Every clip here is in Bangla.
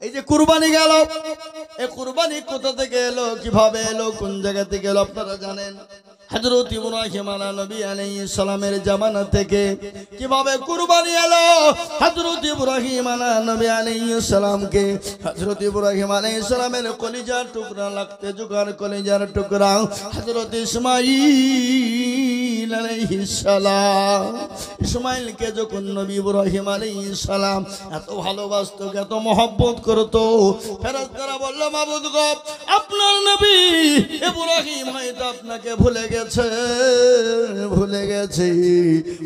এই যে কুরবানি গেল, এই কুরবানি কোথা থেকে এলো, কিভাবে এলো, কোন জায়গা থেকে এলো আপনারা জানেন? হযরত ইব্রাহিম নবী আলাইহিস সালামের জামানা থেকে কিভাবে কুরবানি এলো। হযরত ইব্রাহিম নবী আলাইহিস সালামকে হযরত ইব্রাহিম আলাইহিস সালামের কলিজার টুকরা লাগতে জোগাড়, কলিজার টুকরা হযরত ইসমাঈল আলাইহিস সালাম, ইসমাঈলকে যখন নবী ইব্রাহিম আলাইহিস সালাম এত ভালোবাসতো, এত মহব্বত করতো, ফেরেশতারা বলল মাবুদ গো, আপনার নবী ইব্রাহিম হয়তো আপনাকে ভুলে গেছে, ভুলে গেছে।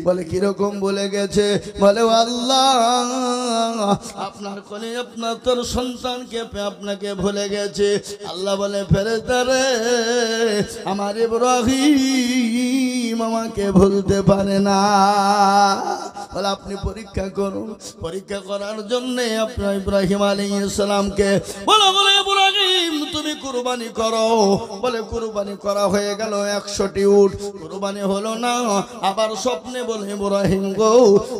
বলে কিরকম ভুলে গেছে? বলে আল্লাহ আপনার কোলে আপনার তোর সন্তানকে আপনাকে ভুলে গেছে। আল্লাহ বলে ফেরেশতারে, আমার ইব্রাহিম আমাকে ভুলতে পারে না। বলে আপনি পরীক্ষা করুন। পরীক্ষা করার জন্য আপনার ইব্রাহিম আলাইহিস সালামকে বলে ইব্রাহিম তুমি কুরবানি করো। বলে কুরবানি করা হয়ে গেল 100টি উট, কুরবানি হলো না। আবার স্বপ্নে বলে ইব্রাহিম গো,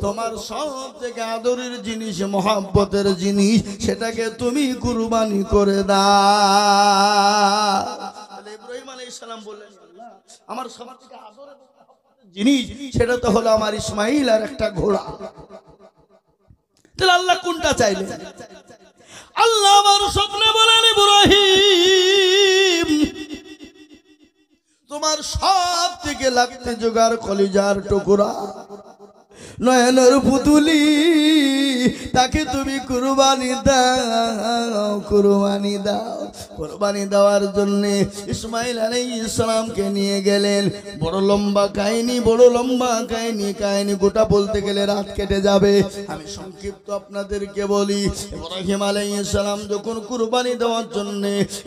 তোমার সব থেকে আদরের জিনিস, মহব্বতের জিনিস, সেটাকে তুমি কুরবানি করে দাও। ইব্রাহিম আলাইহিস সালাম বললেন আমার সব থেকে আদরের জিনিস সেটা তো হলো আমার ইসমাইল আর একটা ঘোড়া। তাহলে আল্লাহ কোনটা চাইলেন? আল্লাহ আমার স্বপ্নে বলেন ইব্রাহিম তোমার সব থেকে লাগতে জোগাড় কলিজার টুকরা, নয়নের পুতুলি, তাকে তুমি কুরবানি দাও, কুরবানি দাও। কুরবানি দেওয়ার জন্য ইসমাইল আলাইহিস সালামকে নিয়ে গেলেন। বড় লম্বা কাহিনী, বড় লম্বা কাহিনী, কাহিনী গোটা বলতে গেলে রাত কেটে যাবে। আমি সংক্ষিপ্ত আপনাদেরকে বলি। ইব্রাহিম আলাইহিস সালাম যখন কুরবানি দেওয়ার জন্য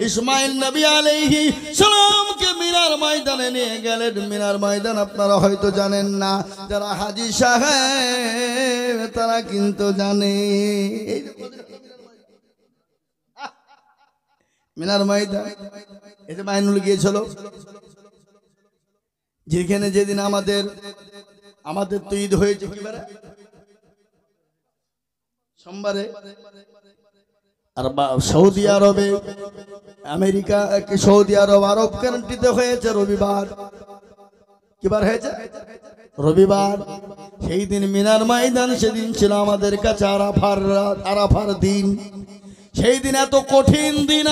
ইসমাইল নবী আলাইহিস সালামকে মিনার ময়দানে নিয়ে গেলেন। মিনার ময়দান আপনারা হয়তো জানেন না, যারা হাজী সাহেব তারা কিন্তু জানে। মিনার ময়দান, এই যে মাইনুল গিয়েছিল, যেখানে যেদিন আমাদের তো ঈদ হয়েছে কি বারে? সোমবারে। আর সৌদি আরবে, আমেরিকা, সৌদি আরব কান্ট্রিতে হয়েছে রবিবার। কিবার হয়েছে? রবিবার। সেই দিন মিনার ময়দান, সেদিন ছিল আমাদের কাছে আরাফার দিন। সেই দিন এত কঠিন দিন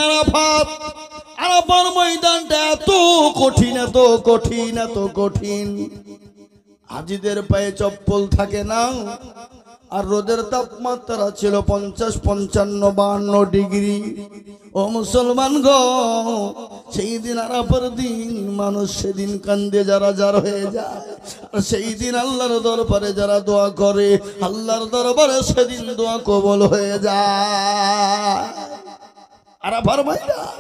আরাফার ময়দানটা এত কঠিন, এত কঠিন, এত কঠিন। হাজিদের পায়ে চপ্পল থাকে না, আর রোদের তাপমাত্রা ছিল 50, 55, 52 ডিগ্রি। ও মুসলমান গো, সেই দিন আরাফার দিন মানুষ সেদিন কান্দে যারা যার হয়ে যায়। আর সেই দিন আল্লাহর দরবারে যারা দোয়া করে, আল্লাহর দরবারে সেদিন দোয়া কবুল হয়ে যায়। আরাফার ময়দান।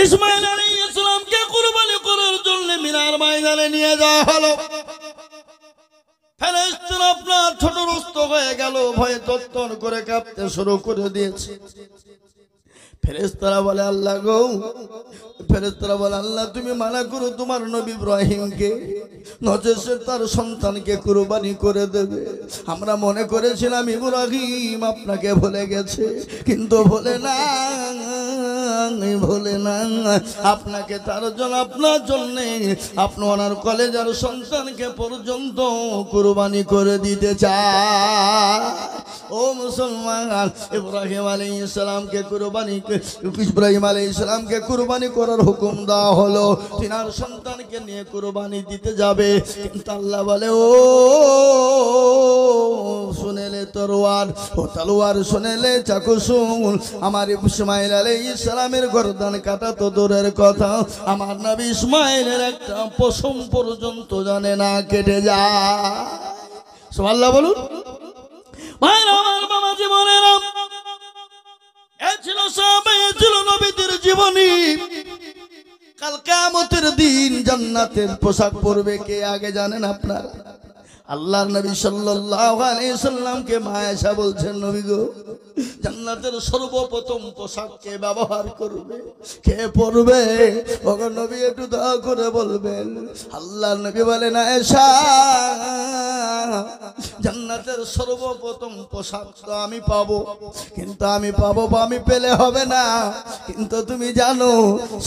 ইসমাইল আলাইহিস সালামকে কুরবানি করার জন্য মিনার ময়দানে নিয়ে যাওয়া হলো। ফেরেশতারা আপনার ছোটরস্ত হয়ে গেল, ভয়ে তত্তর করে কাঁপতে শুরু করে দিয়েছে। ফেরেশতারা বলে আল্লাহ গো, ফেরেশতারা বলে আল্লাহ তুমি মানা করো তোমার নবী ইব্রাহিমকে, নচেৎ সে তার সন্তানকে কুরবানি করে দেবে। আমরা মনে করেছিলাম ইব্রাহিম আপনাকে ভুলে গেছে, কিন্তু ভুলে না, ভুলে না। আপনাকে তার জন্য, আপনার জন্য আপনি ওনার কলেজার সন্তানকে পর্যন্ত কুরবানি করে দিতে চায়। ও মুসলমান, ইব্রাহিম আলাইহিস সালামকে কুরবানি করার হুকুম দেওয়া হলো। তিনার সন্তানকে নিয়ে কুরবানি দিতে যাবে, কিন্তু আল্লাহ বলে ও শুনেলে তলোয়ার শুনেলে চাকু শুন। আমার ইসমাইল আলাইহিস সালামের গর্দান কাটা তো দূরের কথা, আমার নবী ইসমাইলের একটা পশম পর্যন্ত জানে না কেটে যায়। সুবহানাল্লাহ বলুন। ভাইরা আমার, বাবা জীবনেরা, এ ছিল সাহাবা, এ ছিল নবীদের জীবনী। কাল কিয়ামতের দিন জান্নাতের পোশাক পরবে কে আগে জানেন আপনারা? আল্লাহর নবী সাল্লাল্লাহু আলাইহি সাল্লামকে মা আয়েশা বলছেন, নবী গো, জান্নাতের সর্বপ্রথম পোশাক কে ব্যবহার করবে, কে পরবে? ওগো নবী একটু দয়া করে বলবেন। আল্লাহর নবী বলেন, আয়েশা, জান্নাতের সর্বপ্রথম পোশাক তো আমি পাবো, কিন্তু আমি পাবো বা আমি পেলে হবে না, কিন্তু তুমি জানো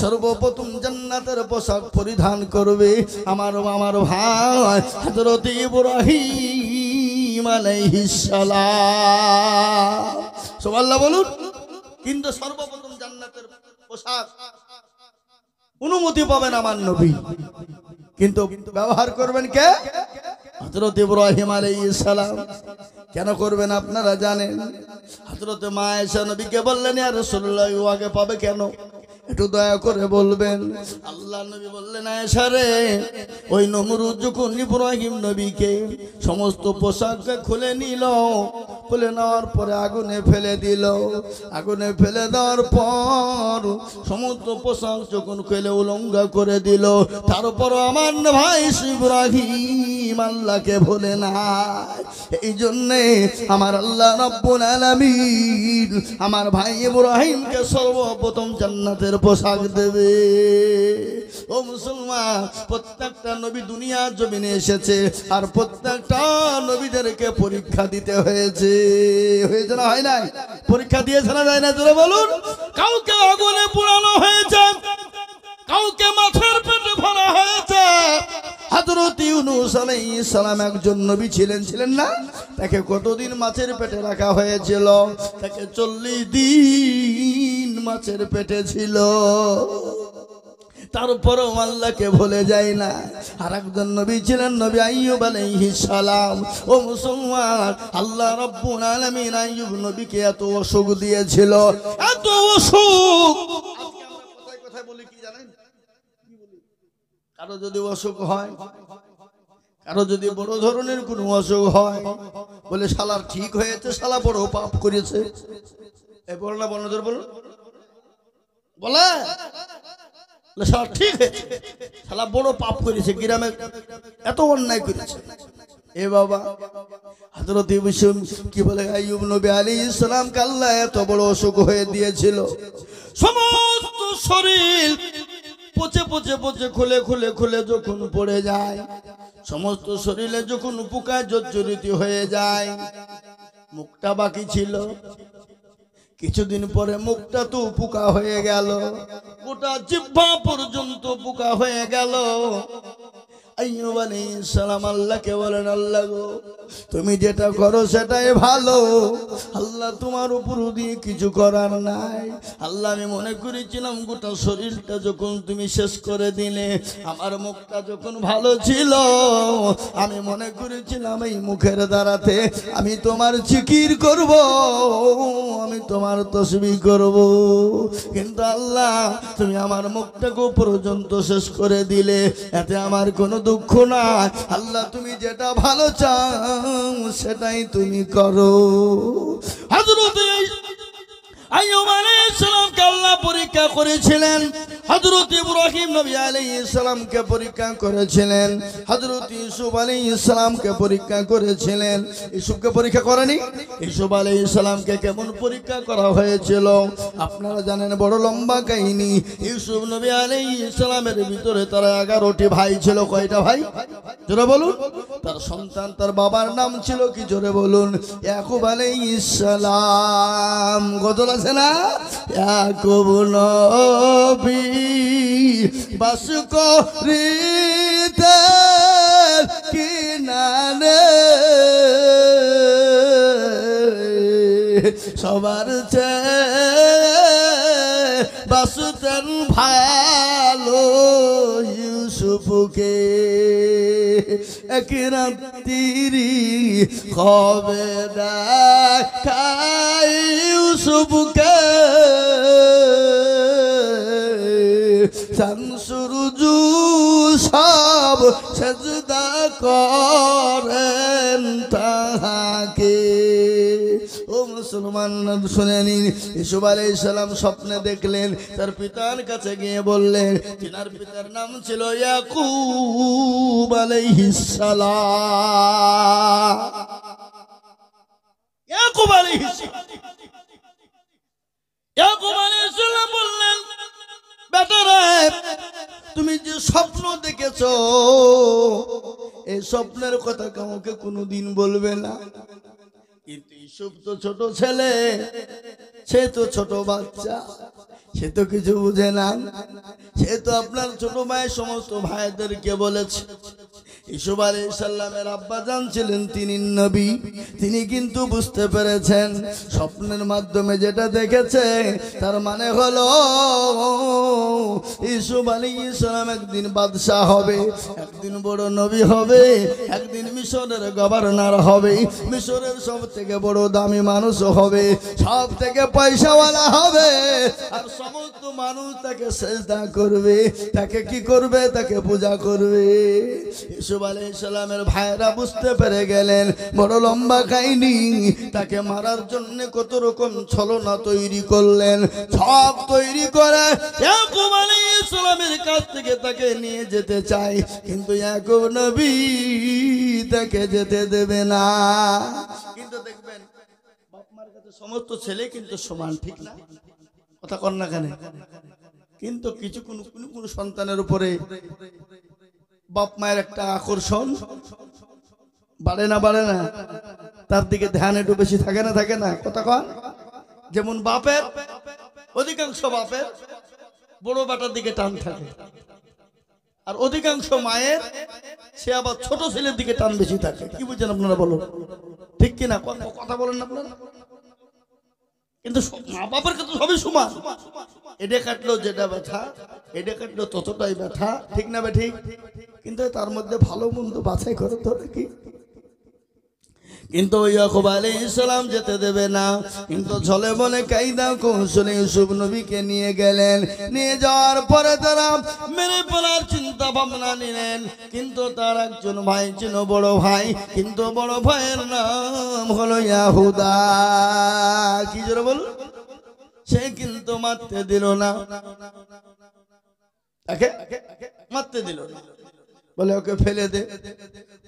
সর্বপ্রথম জান্নাতের পোশাক পরিধান করবে আমার ভাই হযরত ইব্রাহিম আলাইহিস সালাম। সুবহানাল্লাহ বলুন। কিন্তু সর্বপ্রথম জান্নাতের পোশাক অনুমতি পাবেন আমার নবী, কিন্তু ব্যবহার করবেন কে? হযরত ইব্রাহিম আলাইহিস সালাম। কেন করবেন আপনারা জানেন? হযরত মা আয়েশা নবীকে বললেন, ইয়া রাসূলুল্লাহ, ও আগে পাবে কেন? একটু দয়া করে বলবেন। আল্লাহ নবী বললেন, আয়েশা রে, ওই নমরুদ যখন ইব্রাহিম নবীকে সমস্ত পোশাককে খুলে নিল, খুলে নেওয়ার পরে আগুনে ফেলে দিল, আগুনে ফেলে দেওয়ার পর সমস্ত পোশাক যখন খুলে উলঙ্গ করে দিল, তারপর আমার ভাই ইব্রাহিম আল্লাহকে ভুলে না। এই জন্যে আমার আল্লাহ রাব্বুল আলামিন আমার ভাই ইব্রাহিমকে সর্বপ্রথম জান্নাতের পোশাক দেবে। ও মুসলমান, প্রত্যেকটা নবী দুনিয়ার জমিনে এসেছে, আর প্রত্যেকটা নবীদেরকে পরীক্ষা দিতে হয়েছে। হয়েছে না হয় নাই? পরীক্ষা দিয়েছে না যায় না? জোরে বলুন। কাউকে আগুনে পোড়ানো হয়েছে, কাউকে মাছের পেটে ভরা হয়েছে। হযরত ইউনূস আলাইহিস সালাম একজন নবী ছিলেন, ছিলেন না? তাকে কতদিন মাছের পেটে রাখা হয়েছিল? তাকে 40 দিন মাছের পেটে ছিল, তারপরও আল্লাহকে ভুলে যায় না। আর একজন নবী ছিলেন নবী আইয়ুব আলাইহিস সালাম। ও মুসলমান, আল্লাহ রাব্বুল আলামিন আইয়ুব নবীকে এত অসুখ দিয়েছিল, এত অসুখ। আজকে আমরা কথায় কথায় বলি কি জানেন? কি বলি? কারো যদি অসুখ হয়, কারো যদি বড় ধরনের কোনো অসুখ হয়, বলে শালার ঠিক হয়েছে, শালা বড় পাপ করেছে। এই বল না, বল ধরে বলুন, বলে শালা ঠিক হয়েছে, শালা বড় পাপ করেছে, গ্রামে এত অন্যায় করেছে। এ বাবা, হযরত ইউসুফ কি বলে, আইয়ুব নবী আলাইহিস সালামকে আল্লাহ এত বড় অসুখ হয়ে দিয়েছিল, সমস্ত শরীর পচে পচে পচে খুলে খুলে খুলে যখন পড়ে যায়, সমস্ত শরীরে যখন পোকায় জর্জরিত হয়ে যায়, মুখটা বাকি ছিল। কিছুদিন পরে মুখটা তো পোকা হয়ে গেল, গোটা জিহ্বা পর্যন্ত পোকা হয়ে গেল। আইয়ুব আলাইহিস সালাম আল্লাহকে বলেন, আল্লাহ গো, তুমি যেটা করো সেটাই ভালো, আল্লাহ তোমার উপর দিয়ে কিছু করার নাই। আল্লাহ, আমি মনে করেছিলাম গোটা শরীরটা যখন তুমি শেষ করে দিলে, আমার মুখটা যখন ভালো ছিল, আমি মনে করেছিলাম এই মুখের দ্বারাতে আমি তোমার জিকির করব, আমি তোমার তাসবিহ করব, কিন্তু আল্লাহ তুমি আমার মুখটাকে পর্যন্ত শেষ করে দিলে, এতে আমার কোনো দুঃখ না। আল্লাহ, তুমি যেটা ভালো চাও সেটাই তুমি করো। হযরত আইয়ুব আলাইহিস সালামকে আল্লাহ পরীক্ষা করেছিলেন, হযরত ইব্রাহিম নবী আলাইহিস সালামকে পরীক্ষা করেছিলেন, হযরত ইউসুফ আলাইহিস সালামকে পরীক্ষা করেছিলেন। ইউসুফকে পরীক্ষা করেনি? ইউসুফ আলাইহিস সালামকে কেমন পরীক্ষা করা হয়েছিল আপনারা জানেন? বড় লম্বা কাহিনী। ইউসুফ নবী আলাইহিস সালামের ভিতরে তার 11টি ভাই ছিল। কয়টা ভাই? জোরে বলুন। তার সন্তান, তার বাবার নাম ছিল কি? জোরে বলুন। ইয়াকুব আলাইহিস সালাম। গজল আছে না? ইয়াকুব নবী বাস করিতে কিনারে, সবার চেয়ে বাসুতেন ভালো ইউসুফকে। এক রাত্রি কবে দেখাই ইউসুফকে, শামসুরজু সব সেজদা করেন তাহাকে। ও মুসলমান শুনে নিন, ইউসুফ আলাইহিস সালাম স্বপ্নে দেখলেন তার পিতার কাছে গিয়ে বললেন, তিনার পিতার নাম ছিল ইয়াকুব আলাইহিস সালাম। ইয়াকুব আলাইহিস সালাম বললেন, বেটারা তুমি যে স্বপ্ন দেখেছো এই স্বপ্নের কথা কাউকে কোনোদিন বলবে না। কিন্তু ইউসুফ তো ছোট ছেলে, সে তো ছোট বাচ্চা, সে তো কিছু বুঝে না। সে তো আপনার ছোট ভাই সমস্ত ভাইদেরকে বলেছে। ইউসুফ আলাইহিস সালামের আব্বাজান ছিলেন তিনি নবী, তিনি কিন্তু বুঝতে পেরেছেন স্বপ্নের মাধ্যমে যেটা দেখেছে তার মানে হলো ইউসুফ আলাইহিস সালাম একদিন বাদশাহ হবে, একদিন বড় নবী হবে, একদিন মিশরের গভর্নর হবে, মিশরের সব থেকে বড় দামি মানুষ হবে, সব থেকে পয়সাওয়ালা হবে, আর সমস্ত মানুষ তাকে সেজদা করবে, তাকে কি করবে, তাকে পূজা করবে। ইউসুফ আলাইহিস সালামের ভাইরা বুঝতে পেরে গেলেন বড় লম্বা কাহিনী। তাকে মারার জন্য কত রকম ছলনা তৈরি করলেন, সব তৈরি করে ইয়াকুব আলাইহিস সালামের কাছ থেকে তাকে নিয়ে যেতে চায়, কিন্তু ইয়াকুব নবী তাকে যেতে দেবে না। কিন্তু দেখবেন বাপ মার কাছে সমস্ত ছেলে কিন্তু সমান, ঠিক না? কথা কর না কেন? কিন্তু কিছু কোন সন্তানের উপরে বাপ মায়ের একটা আকর্ষণ বাড়ে না, তার দিকে ধ্যান একটু বেশি থাকে না? কথা কন। যেমন বাপের, অধিকাংশ বাপের বড় বেটার দিকে টান থাকে, আর অধিকাংশ মায়ের সে আবার ছোট ছেলের দিকে টান বেশি থাকে। কি বুঝছেন আপনারা বলুন, ঠিক কিনা? কথা বলেন না আপনারা? কিন্তু মা বাবার কাছে সবই সমান। এটা কাটলো যেটা ব্যথা, এটা কাটলো ততটাই ব্যথা, ঠিক না ঠিক? কিন্তু তার মধ্যে ভালো মন্দ বাছাই করে তো নাকি। কিন্তু ইয়াকুব আলাইহিস সালাম যেতে দেবে না। কিন্তু ছলে বলে কায়দা কৌশলে ইউসুফ নবীকে নিয়ে গেলেন। নিয়ে যাওয়ার পরে তারা মেরে ফেলার চিন্তা ভাবনা নিলেন। কিন্তু তার একজন ভাই ছিল, বড় ভাই, কিন্তু বড় ভাইয়ের নাম হলো ইয়াহুদা। কি জোরে বল? সে কিন্তু মারতে দিল না, তাকে মারতে দিল না, বলে ওকে ফেলে দে,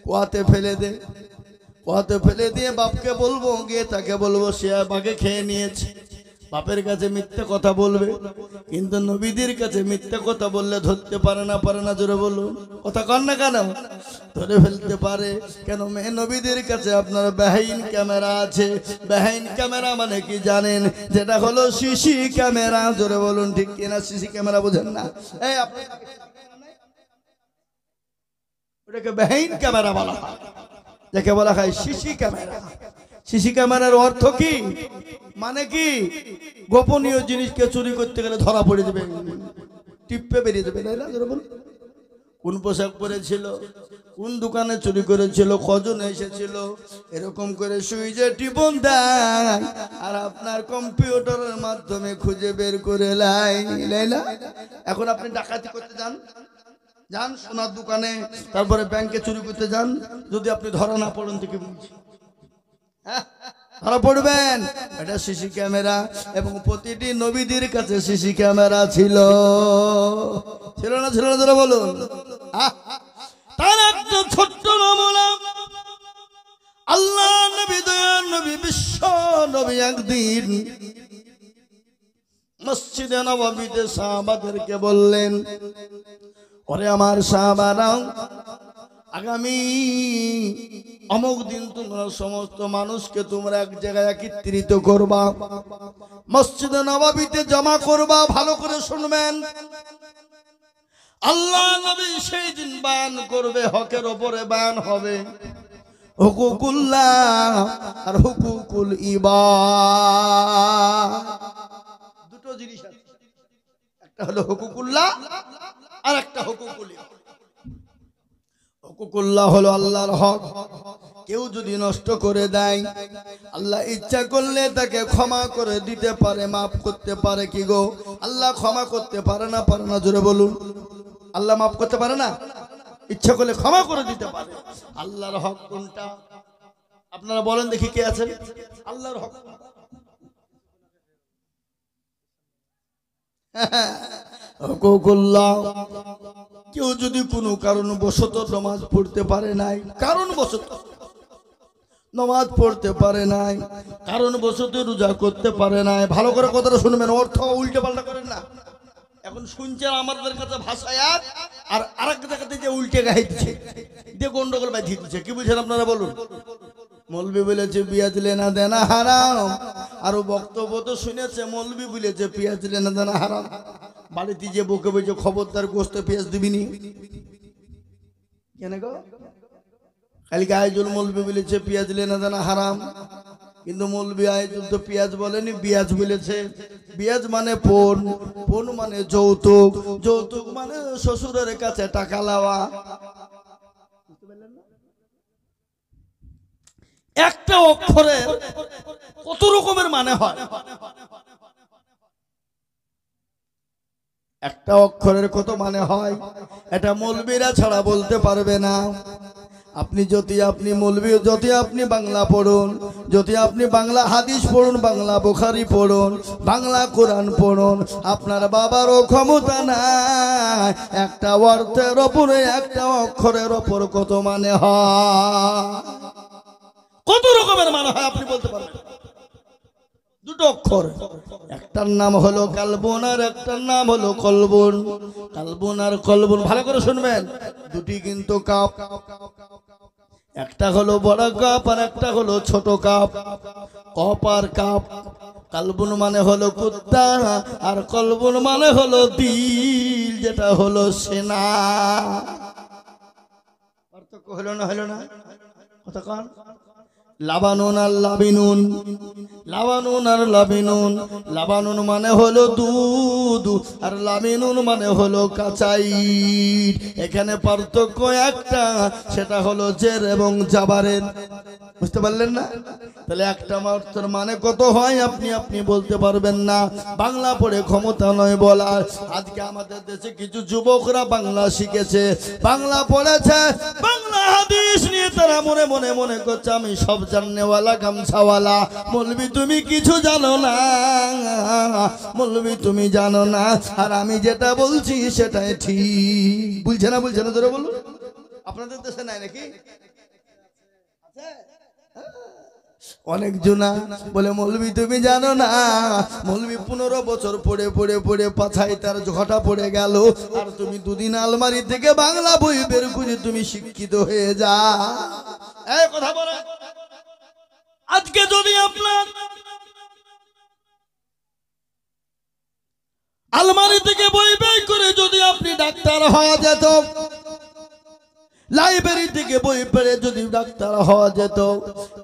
কুয়াতে ফেলে দে। কুয়াতে ফেলে দিয়ে বাপকে বলবো, গিয়ে তাকে বলবো সে বাঘে খেয়ে নিয়েছে। বাপের কাছে মিথ্যে কথা বলবে, কিন্তু নবীদের কাছে মিথ্যে কথা বললে ধরতে পারে না, জোরে বলুন। কথা কন না কেন? ধরে ফেলতে পারে। কেন? মেয়ে নবীদের কাছে আপনার বেহাইন ক্যামেরা আছে। বেহাইন ক্যামেরা মানে কি জানেন? যেটা হলো সিসি ক্যামেরা। জোরে বলুন ঠিক কিনা? সিসি ক্যামেরা বোঝেন না? এই আপনি ওটাকে বেহাইন ক্যামেরা বলা হয়, যাকে বলা হয় সিসি ক্যামেরা। সিসি ক্যামেরার অর্থ কি? মানে কি? গোপনীয় জিনিসকে চুরি করতে গেলে ধরা পড়ে যাবে, টিপে বেরিয়ে যাবে, তাই না? কোন পোশাক পরেছিল, কোন দোকানে চুরি করেছিল, কজন এসেছিল, এরকম করে সুইচে টিপন দেয় আর আপনার কম্পিউটারের মাধ্যমে খুঁজে বের করে লাই না। এখন আপনি ডাকাতি করতে যান সোনার দোকানে, তারপরে ব্যাংকে চুরি করতে যান, যদি আপনি ধরা না পড়েন তো কি বলছি? ধরা পড়বেন। এটা সিসি ক্যামেরা। এবং প্রতিটি নবীদের কাছে সিসি ক্যামেরা ছিল না যারা বলুন। তার একটা ছোট্ট নমুনা আল্লাহ নবী, দয়ার নবী, বিশ্ব নবী একদিন মসজিদে নববীতে সাহাবাদেরকে বললেন, ওরে আমার সাহাবারা, আগামী অমুক দিন তোমরা সমস্ত মানুষকে তোমরা এক জায়গায় একত্রিত করবা, মসজিদে নববীতে জমা করবা। ভালো করে শুনবেন, আল্লাহ নবী সেই দিন বয়ান করবে, হকের ওপরে বয়ান হবে, হুকুকুল্লাহ আর হুকুকুল ইবাদ। দুটো জিনিস আছে, একটা হলো হুকুকুল্লাহ আর একটা হুকুকুল ইবাদ। হুকুকুল্লাহ হলো আল্লাহর হক, কেউ যদি নষ্ট করে দেয় আল্লাহ ইচ্ছা করলে তাকে ক্ষমা করে দিতে পারে, মাফ করতে পারে। কি গো, আল্লাহ ক্ষমা করতে পারে না? জোরে বলুন। আল্লাহ মাফ করতে পারে না? ইচ্ছা করলে ক্ষমা করে দিতে পারে। আল্লাহর হক কোনটা? আপনারা বলেন দেখি, কে আছেন? আল্লাহর হক হুকুকুল্লাহ। কেউ যদি কোনো কারণবশত নামাজ পড়তে পারে নাই, কারণবশত নামাজ পড়তে পারে নাই, কারণবশত রোজা করতে পারে নাই, ভালো করে কথাটা শুনবেন, অর্থ উল্টে পাল্টা করেন না। এখন শুনছেন আমাদের কাছে ভাষায় আর আরেক জায়গাতে যে উল্টে গায়ে দিচ্ছে, দিয়ে গন্ডগোল বাঁধিয়ে দিচ্ছে। কি বুঝছেন আপনারা বলুন? মৌলবি বলেছে পেঁয়াজ লেনা দেনা হারাম, আরো বক্তব্য তো শুনেছে মৌলবি বলেছে পেঁয়াজ লেনা দেনা হারাম। বাড়িতে যে বকে বলছে খবরদার গোস্ত পেঁয়াজ দিবিনি, কেন গো? কালকে আইজুল মৌলবি বলেছে পেঁয়াজ লেনা দেনা হারাম, কিন্তু মৌলবি আইজুল তো পেঁয়াজ বলেনি, পেঁয়াজ বলেছে। পেঁয়াজ মানে পণ, পণ মানে যৌতুক, যৌতুক মানে শ্বশুরের কাছে টাকা লওয়া। একটা অক্ষরের কত রকমের মানে হয়, একটা অক্ষরের কত মানে হয়, এটা মৌলবীরা ছাড়া বলতে পারবে না। আপনি মৌলবী, যদি আপনি বাংলা পড়ুন, যদি আপনি বাংলা হাদিস পড়ুন, বাংলা বুখারী পড়ুন, বাংলা কোরআন পড়ুন, আপনার বাবারও ক্ষমতা নাই একটা অর্থের ওপরে, একটা অক্ষরের ওপর কত মানে হয়, কত রকমের মানে হয় আপনি বলতে পারবেন। দুটো অক্ষর, একটার নাম হলো কালবুন আর একটার নাম হলো কলবুন। কালবুন আর কলবুন ভালো করে শুনবেন, দুটি কিন্তু কাপ, একটা হলো বড় কাপ আর একটা হলো ছোট কাপ, কপ আর কাপ। কালবুন মানে হলো কুত্তা আর কলবুন মানে হলো দিল, যেটা হলো সেনা। পার্থক্য হলো না? হলো না? কথা কন। লাবানুন আর লাবিনুন, লাবানুন আর লাবিনুন। লাবানুন মানে হলো দুধ আর লাবিনুন মানে হলো কাঁচাই। এখানে পার্থক্য একটা, সেটা হলো জের এবং জাবারের। বুঝতে পারলেন না? তাহলে একটা অর্থের মানে কত হয় আপনি বলতে পারবেন না। বাংলা পড়ে ক্ষমতা নয় বলার। আজকে আমাদের দেশে কিছু যুবকরা বাংলা শিখেছে, বাংলা পড়েছে, বাংলা হাদিস নিয়ে তারা মনে মনে মনে করছে আমি সব জাননেওয়ালা, গামছাওয়ালা। মৌলবি তুমি কিছু জানো না, মৌলবি তুমি জানো না, আর আমি যেটা বলছি সেটাই ঠিক। বুঝছে না? বুঝছে না? ধরে বলুন। আপনাদের দেশে নাই নাকি? অনেক জনা বলে মৌলবি তুমি জানো না। মৌলবি 15 বছর পড়ে পড়ে পড়ে পাছায় তার ঘটা পড়ে গেল, আর তুমি দুদিন আলমারি থেকে বাংলা বই বের করে তুমি শিক্ষিত হয়ে যা। এই কথা বলে আজকে যদি আপনার আলমারি থেকে বই বের করে যদি আপনি ডাক্তার হওয়া যেত, লাইব্রেরি থেকে বই পড়ে যদি ডাক্তার হওয়া যেত,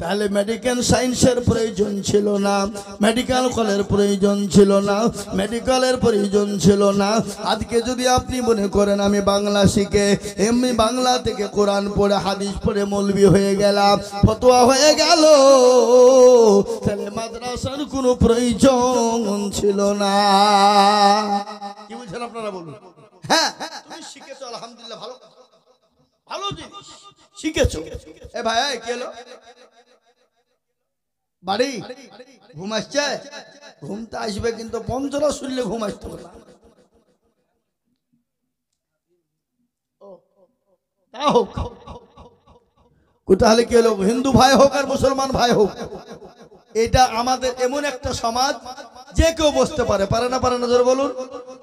তাহলে মেডিকেল সায়েন্সের প্রয়োজন ছিল না, মেডিকেল কলের প্রয়োজন ছিল না, মেডিকেলের প্রয়োজন ছিল না। আজকে যদি আপনি মনে করেন আমি বাংলা শিখে এমনি বাংলা থেকে কোরআন পড়ে হাদিস পড়ে মৌলবি হয়ে গেলাম, ফতোয়া হয়ে গেল, তাহলে মাদ্রাসার কোনো প্রয়োজন ছিল না। কি বুঝছেন আপনারা বলুন? হ্যাঁ, তুমি শিখেছো, আলহামদুলিল্লাহ, ভালো ভালো জিনিস শিখেছো। এ ভাই কি হলো? বাড়ি ঘুম আসছে? ঘুমটা আসবে, কিন্তু পঞ্চরা শুনলে ঘুম আসতে হবে না। তাহলে কি হলো? হিন্দু ভাই হোক আর মুসলমান ভাই হোক, এটা আমাদের এমন একটা সমাজ যে কেউ বসতে পারে, পারে না? পারে না? ধরে বলুন।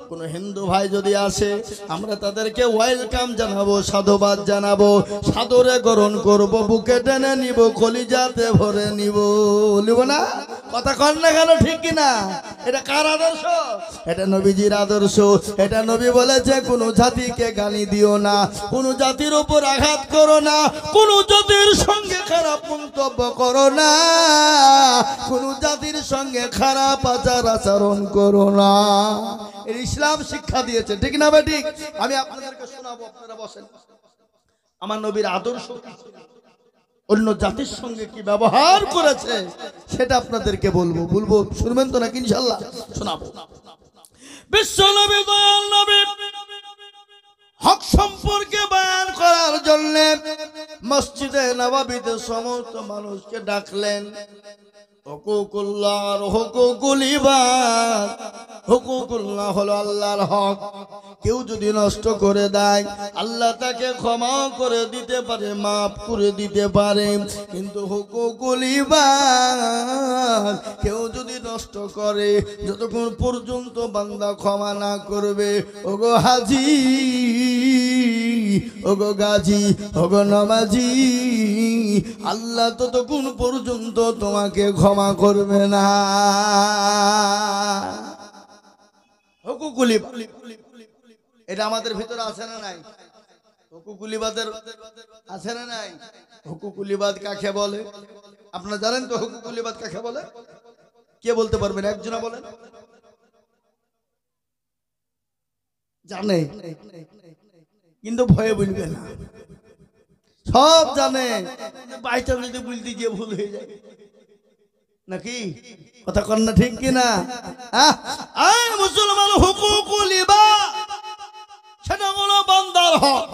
কোন হিন্দু ভাই যদি আসে, আমরা তাদেরকে ওয়েলকাম জানাবো, সাধুবাদ জানাবো, সাদরে গ্রহণ করব, বুকে টেনে নিব, কলিজাতে ভরে নিব। নিব না? কথা কন না কেন? ঠিক কিনা? এটা কার আদর্শ? এটা নবীজির আদর্শ। এটা নবী বলেছে কোন জাতিকে গালি দিও না, কোন জাতির উপর আঘাত করো না, কোন জাতির সঙ্গে খারাপ মন্তব্য করো না, কোন জাতির সঙ্গে খারাপ আচরণ করো না। এর ইসলাম শিক্ষা দিয়েছে, ঠিক না ভাই? ঠিক। আমি আপনাদেরকে শোনাবো, আপনারা বসেন। আমার নবীর আদর্শ অন্য জাতির সঙ্গে কি ব্যবহার করেছে সেটা আপনাদেরকে বলবো। শুনবেন তো নাকি? ইনশাআল্লাহ শোনাবো। বিশ্ব নবী, দয়াল নবী হক সম্পর্কে বয়ান করার জন্য মসজিদে নববীতে সমস্ত মানুষকে ডাকলেন। হুকুকুল্লাহ আর হুকুকুল ইবাদ, হুকুকুল্লাহ হলো আল্লাহর হক। কেউ যদি নষ্ট করে দেয় আল্লাহ তাকে ক্ষমা করে দিতে পারে, মাফ করে দিতে পারে। কিন্তু হুকুকুল ইবাদ কেউ যদি নষ্ট করে, যতক্ষণ পর্যন্ত বান্দা ক্ষমা না করবে, ওগো হাজি, ওগো গাজী, ওগো নামাজি, আল্লাহ ততক্ষণ পর্যন্ত তোমাকে ক্ষমা করবে না। হুকুকুল ইবাদ এটা আমাদের ভিতরে আছে না নাই? হুকুকুল ইবাদের আছে না নাই? হুকুকুল ইবাদ কাকে বলে আপনারা জানেন তো? হুকুকুল ইবাদ কাকে বলে? কে বলতে পারবেন? একজনা বলেন। জানে কিন্তু ভয়ে বলবে না। সব জানে, বাইটা যদি বলতে গিয়ে ভুল হয়ে যায় নাকি? কথা কন না, ঠিক কিনা? মুসলমান, হুকুকুল ইবাদ সেটা হলো বান্দার হক।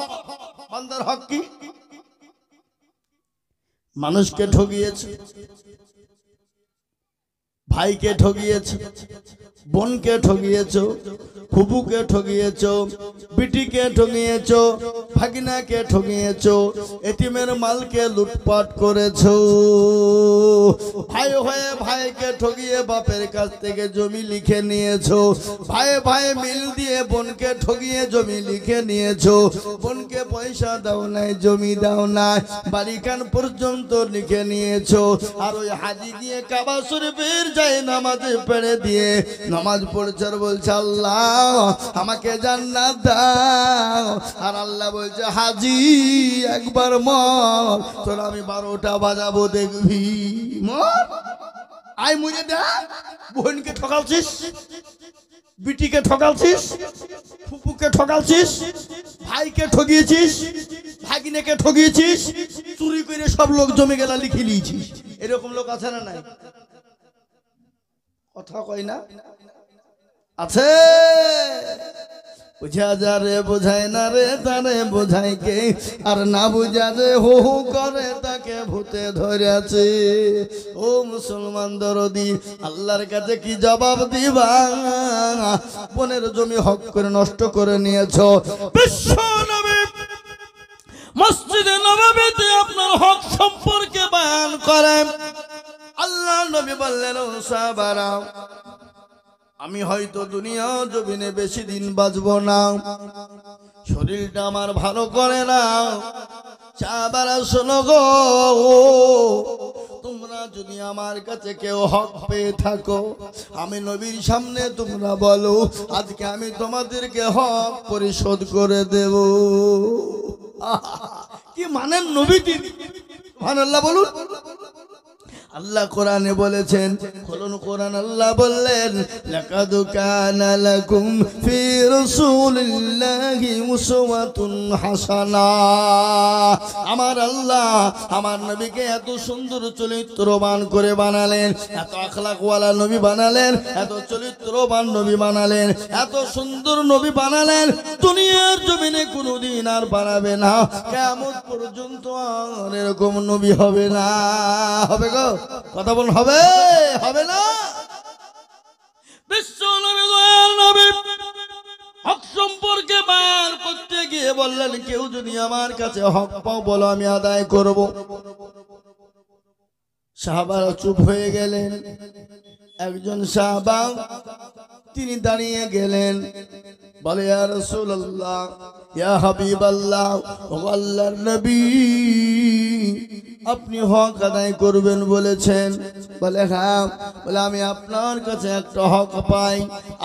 বান্দার হক কি? মানুষকে ঠকিয়েছে, ভাইকে ঠকিয়েছে, বোনকে ঠকিয়েছ, ফুপুকে ঠকিয়েছ, বিটিকে ঠকিয়েছ, ভাগিনাকে ঠকিয়েছ, এতিমের মালকে লুটপাট করেছ, ভাই হয়ে ভাইকে ঠকিয়ে বাপের কাছ থেকে জমি লিখে নিয়েছ, ভাই ভাই মিল দিয়ে বোনকে ঠকিয়ে জমি লিখে নিয়েছ, বোনকে পয়সা দাও নাই, জমি দাও নাই, বাড়িখান পর্যন্ত লিখে নিয়েছ। আর ওই হাজি গিয়ে কাবা শরীফের যায় নামাজে পেড়ে দিয়ে নামাজ পড়ছে আর বলছে আল্লাহ আমাকে জান্নাত দাও। আর আল্লাহ বলছে হাজি একবার মর, তোর আমি 12টা বাজাবো দেখবি, মর। আয় মুড়ে দেখ, বোনকে ঠকালছিস, বিটিকে ঠকালছিস, ফুপুকে ঠকালছিস, ভাইকে ঠকিয়েছিস, ভাগিনেকে ঠকিয়েছিস, চুরি করে সব লোক জমি গেলা লিখে নিয়েছিস। এরকম লোক আছে না নাই? কথা কয় না? আছে। বুঝা যা রে বোঝায় না রে, তারে বোঝায় কে? আর না বুঝা যে হু হু করে তাকে ভূতে ধরেছে। ও মুসলমান দরদি, আল্লাহর কাছে কি জবাব দিবা? বোনের জমি হক করে নষ্ট করে নিয়েছ। বিশ্ব নবী মসজিদে নববীতে আপনার হক সম্পর্কে বয়ান করেন। আল্লাহ নবী বললেন, ও সাহাবারা, আমি হয়তো দুনিয়া জমিনে বেশি দিন বাঁচবো না, শরীরটা আমার ভালো করে না। সাহাবারা শোনো গো, তোমরা যদি আমার কাছে কেউ হক পেয়ে থাকো, আমি নবীর সামনে তোমরা বলো, আজকে আমি তোমাদেরকে হক পরিশোধ করে দেব। কি মানেন নবীজি? সুবহানাল্লাহ বলুন। আল্লাহ কোরআনে বলেছেন, খুলুন কোরআন। আল্লাহ বললেন, লাকাদ কানা লাকুম ফি রাসূলিল্লাহি উসওয়াতুন হাসানা। আমার আল্লাহ আমার নবীকে এত সুন্দর চরিত্রবান করে বানালেন, এত আখলাকওয়ালা নবী বানালেন, এত চরিত্রবান নবী বানালেন, এত সুন্দর নবী বানালেন, দুনিয়ার জমিনে কোনোদিন আর বানাবে না, কিয়ামত পর্যন্ত আর এরকম নবী হবে না। হবে গো? কথা বল, হবে? হবে না? বিশ্ব নবী, দয়ার নবী হক সম্পর্কে বয়ান করতে গিয়ে বললেন, কেউ যদি আমার কাছে হক পাও বলো, আমি আদায় করব। সাহাবারা চুপ হয়ে গেলেন। একজন সাহাবা তিনি দাঁড়িয়ে গেলেন, বলে, ইয়া রাসূলুল্লাহ, ইয়া হাবিবাল্লাহ, ও আল্লাহর নবী, আপনি হক আদায় করবেন বলেছেন। বলে, হ্যাঁ। বলে, আমি আপনার কাছে একটা হক পাই,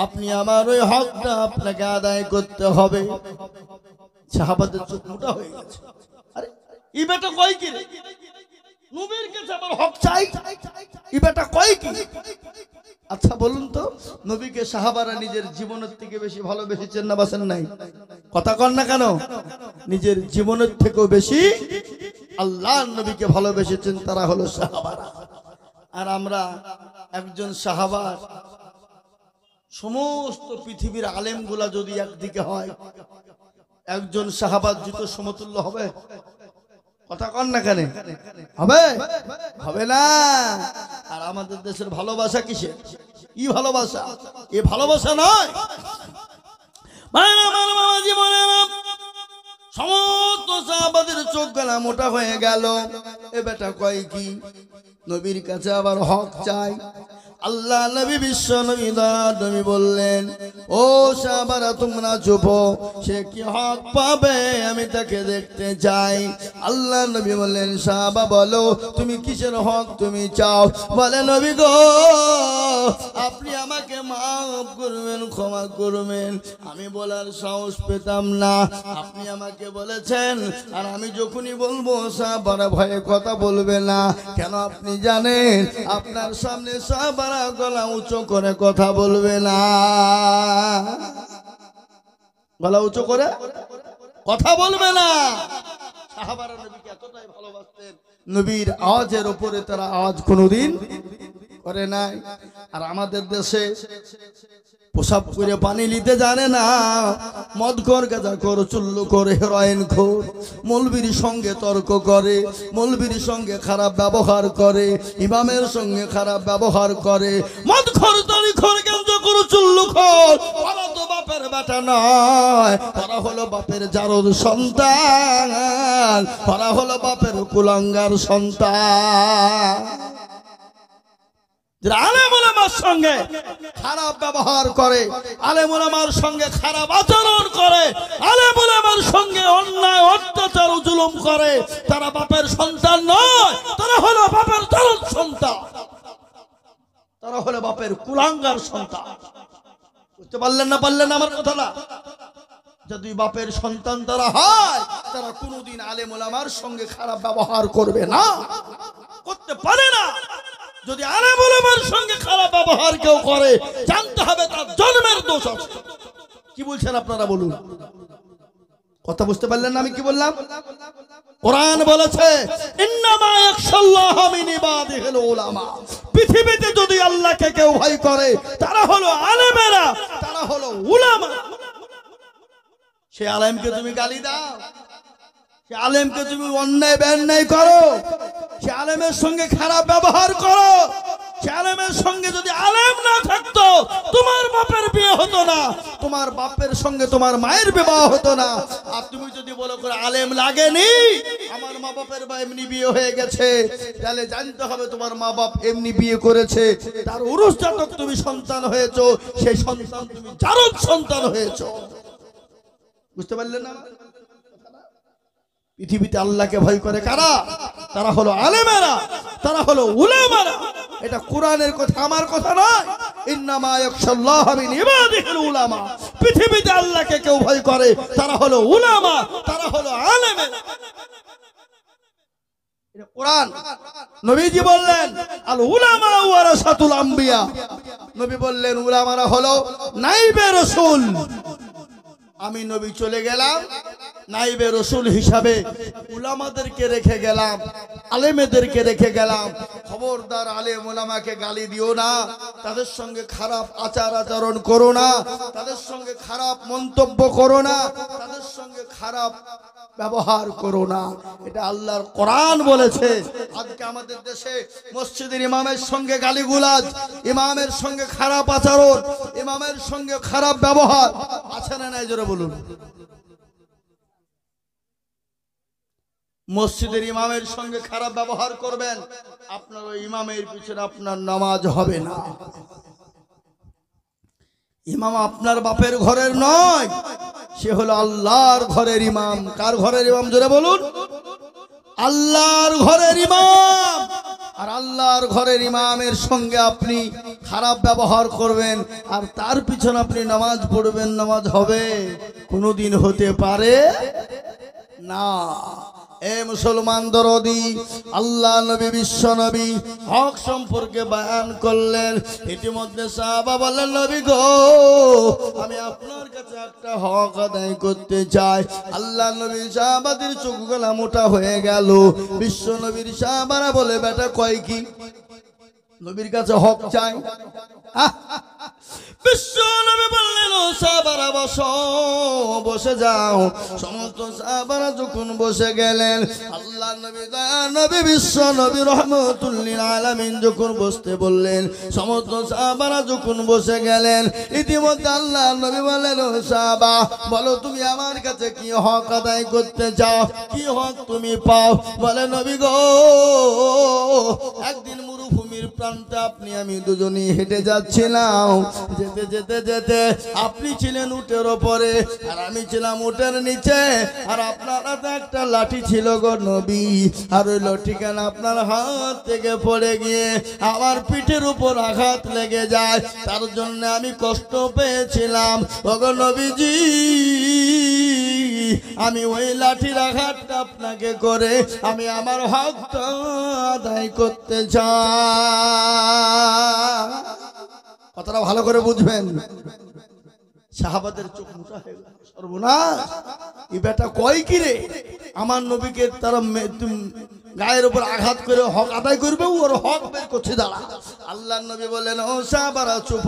আপনি আমার ওই হকটা আপনাকে আদায় করতে হবে। সাহাবাদের চোখ মোটা হয়ে গেছে। আরে এই বেটা কয় কি রে? নবীর কাছে আমার হক চাই, এই বেটা কয় কি? আচ্ছা বলুন তো, নবীকে সাহাবারা নিজের জীবনের থেকে বেশি ভালোবেসেছেন না বাসেন নাই? কথা কন না কেন? নিজের জীবনের থেকেও বেশি আল্লাহর নবীকে ভালোবেসেছেন, তারা হলো সাহাবারা। আর আমরা একজন সাহাবার সমস্ত পৃথিবীর আলেমগুলা যদি একদিকে হয়, একজন সাহাবার জুতো সমতুল্য হবে? কথা কন না কেন? হবে? হবে না। আর আমাদের দেশের ভালোবাসা কিসে? কি ভালোবাসা? এ ভালোবাসা নয়। সমস্ত সাহাবাদের চোখ গলা মোটা হয়ে গেল। এ বেটা কয় কি? নবীর কাছে আবার হক চাই। আল্লাহ নবী বিশ্ব নবী নবী বললেন, ও সাহাবারা তোমরা চুপ, সে কি হক পাবে আমি তাকে দেখতে চাই। আল্লাহ নবী বললেন, সাহাবা বলো তুমি কিসের হক তুমি চাও? বলে, নবী গো আপনি আমাকে মাফ করবেন, ক্ষমা করবেন। আমি বলার সাহস পেতাম না, আপনি আমাকে বলেছেন। আর আমি যখনই বলবো সাহাবারা ভয়ে কথা বলবে না। কেন আপনি জানেন আপনার সামনে সাহাবারা গলা উঁচু করে কথা বলবে না। গলা উঁচু করে কথা বলবে না। সাহাবারা নবীকে এতটাই ভালোবাসতেন, নবীর আওয়াজের উপরে তারা আওয়াজ কোনোদিন করে নাই। আর আমাদের দেশে প্রসাব করে পানি নিতে জানে না, মদখোর, গাঁজাখোর, চুল্লুখোর, হেরোইন খোর, মৌলবীর সঙ্গে তর্ক করে, মৌলবীর সঙ্গে খারাপ ব্যবহার করে, ইমামের সঙ্গে খারাপ ব্যবহার করে। মদখোর, তারিখোর, গাঁজাখোর, চুল্লুখোর, ওরা তো বাপের বেটা নয়, ওরা হলো বাপের জারদ সন্তান, ওরা হলো বাপের কুলাঙ্গার সন্তান। আলেম ওলামার সঙ্গে খারাপ ব্যবহার করে, আলেম ওলামার সঙ্গে খারাপ আচরণ করে, আলেম ওলামার সঙ্গে অন্যায় অত্যাচার জুলুম করে, তারা বাপের সন্তান নয়, তারা হলো বাপের জারদ সন্তান, তারা হলো বাপের কুলাঙ্গার সন্তান। বুঝতে পারলেন না? পারলেন আমার কথাটা? যদি বাপের সন্তান তারা হয়, তারা কোনোদিন আলেম ওলামার সঙ্গে খারাপ ব্যবহার করবে না, করতে পারে না। যদি আলেম ওলামার সঙ্গে খারাপ ব্যবহার কেউ করে, জানতে হবে তার জন্মের দোষ আছে। কি বলছেন আপনারা বলুন? কথা বুঝতে পারলেন না আমি কি বললাম? কোরআন বলেছে, ইন্নামা ইয়াখশাল্লাহা মিন ইবাদিহিল উলামা। পৃথিবীতে যদি আল্লাহকে কেউ ভয় করে, তারা হলো আলেমেরা, তারা হলো উলামা। সে আলেমকে তুমি গালি দাও, সে আলেমকে তুমি অন্যায় বেন্যায় করো, সে আলেমের সঙ্গে খারাপ ব্যবহার করো, সে আলেমের সঙ্গে যদি আলেম না থাকতো তোমার বাপের বিয়ে হতো না, তোমার বাপের সঙ্গে তোমার মায়ের বিবাহ হতো না। আর তুমি যদি বলো করে আলেম লাগেনি, আমার মা বাপের বা এমনি বিয়ে হয়ে গেছে, তাহলে জানতে হবে তোমার মা বাপ এমনি বিয়ে করেছে, তার উরুস জাতক তুমি সন্তান হয়েছো, সেই সন্তান তুমি জারদ সন্তান হয়েছো। বুঝতে পারলেন না? পৃথিবীতে আল্লাহকে ভয় করে কারা? তারা হলো আলেমেরা, তারা হলো উলামারা। এটা কোরআনের কথা, আমার কথা নয়। ইন্নামা ইয়াখশাল্লাহা মিন ইবাদিহিল উলামা। পৃথিবীতে আল্লাহকে কেউ ভয় করে, তারা হলো উলামা, তারা হলো আলেমেরা। এটা কোরআন। নবীজি বললেন, আল উলামা ওয়ারাসাতুল আম্বিয়া। নবী বললেন উলামারা হলো নাইবে রাসূল। আমি নবী চলে গেলাম, নাইবে রসুল হিসাবে উলামাদেরকে রেখে গেলাম, আলেমেদেরকে রেখে গেলাম। খবরদার আলেম উলামাকে গালি দিও না, তাদের সঙ্গে খারাপ আচার আচরণ করো না, তাদের সঙ্গে খারাপ মন্তব্য করো না, তাদের সঙ্গে খারাপ ব্যবহার করো না। এটা আল্লাহর কোরআন বলেছে। আজকে আমাদের দেশে মসজিদের ইমামের সঙ্গে গালিগুলাজ, ইমামের সঙ্গে খারাপ আচরণ, ইমামের সঙ্গে খারাপ ব্যবহার আছে না নাই? জোরে বলুন। মসজিদের ইমামের সঙ্গে খারাপ ব্যবহার করবেন, আপনার ওই ইমামের পিছনে আপনার নামাজ হবে না। ইমাম আপনার বাপের ঘরের নয়, সে হলো আল্লাহর ঘরের ইমাম। কার ঘরের ইমাম? জোরে বলুন। আল্লাহর ঘরের ইমাম। আর আল্লাহর ঘরের ইমামের সঙ্গে আপনি খারাপ ব্যবহার করবেন, আর তার পিছনে আপনি নামাজ পড়বেন, নামাজ হবে? কোনোদিন হতে পারে না। এ মুসলমান দরদি, আল্লাহ নবী বিশ্ব নবী হক সম্পর্কে বয়ান করলেন। ইতিমধ্যে সাহাবা বললেন, নবী গো আমি আপনার কাছে একটা হক আদায় করতে চাই। আল্লাহ নবী সাহাবাদের চোখ গলা মোটা হয়ে গেল। বিশ্ব নবীর সাহাবারা বলে, বেটা কয় কি? নবীর কাছে হক চাই। বিশ্ব নবী বললেন, ও সাহাবারা বসো, বসে যাও। সমস্ত সাহাবারা যখন বসে গেলেন, আল্লাহ নবী নবী বিশ্ব নবী রহমতুল লিল আলামিন যখন বসতে বললেন, সমস্ত সাহাবারা যখন বসে গেলেন, ইতিমধ্যে আল্লাহ নবী বললেন, ও সাহাবা, বলো তুমি আমার কাছে কি হক আদায় করতে চাও, কি হক তুমি পাও? বলে, নবী গো, একদিন মরুভূমির প্রান্তে আপনি আমি দুজনেই হেঁটে যাচ্ছিলাম। যেতে যেতে যেতে আপনি ছিলেন উটের ওপরে আর আমি ছিলাম উটের নিচে, আর আপনার হাতে একটা লাঠি ছিল গো নবী, আর ওই লাঠিখানা আপনার হাত থেকে পড়ে গিয়ে আমার পিঠের উপর আঘাত লেগে যায়, তার জন্য আমি কষ্ট পেয়েছিলাম। ও গো নবীজি, আমি ওই লাঠির আঘাতটা আপনাকে করে আমি আমার হকটা আদায় করতে চাই। কথাটা ভালো করে বুঝবেন। সাহাবাদের চোখ মোটা হয়ে গেল, সর্বনাশ, এই বেটা কয় কি রে, আমার নবীকে তারা গায়ের উপর আঘাত করে হক আদায় করবে, ওর হক বের করছে দাঁড়া। আল্লাহ নবী বললেন, ও সাহাবারা চুপ,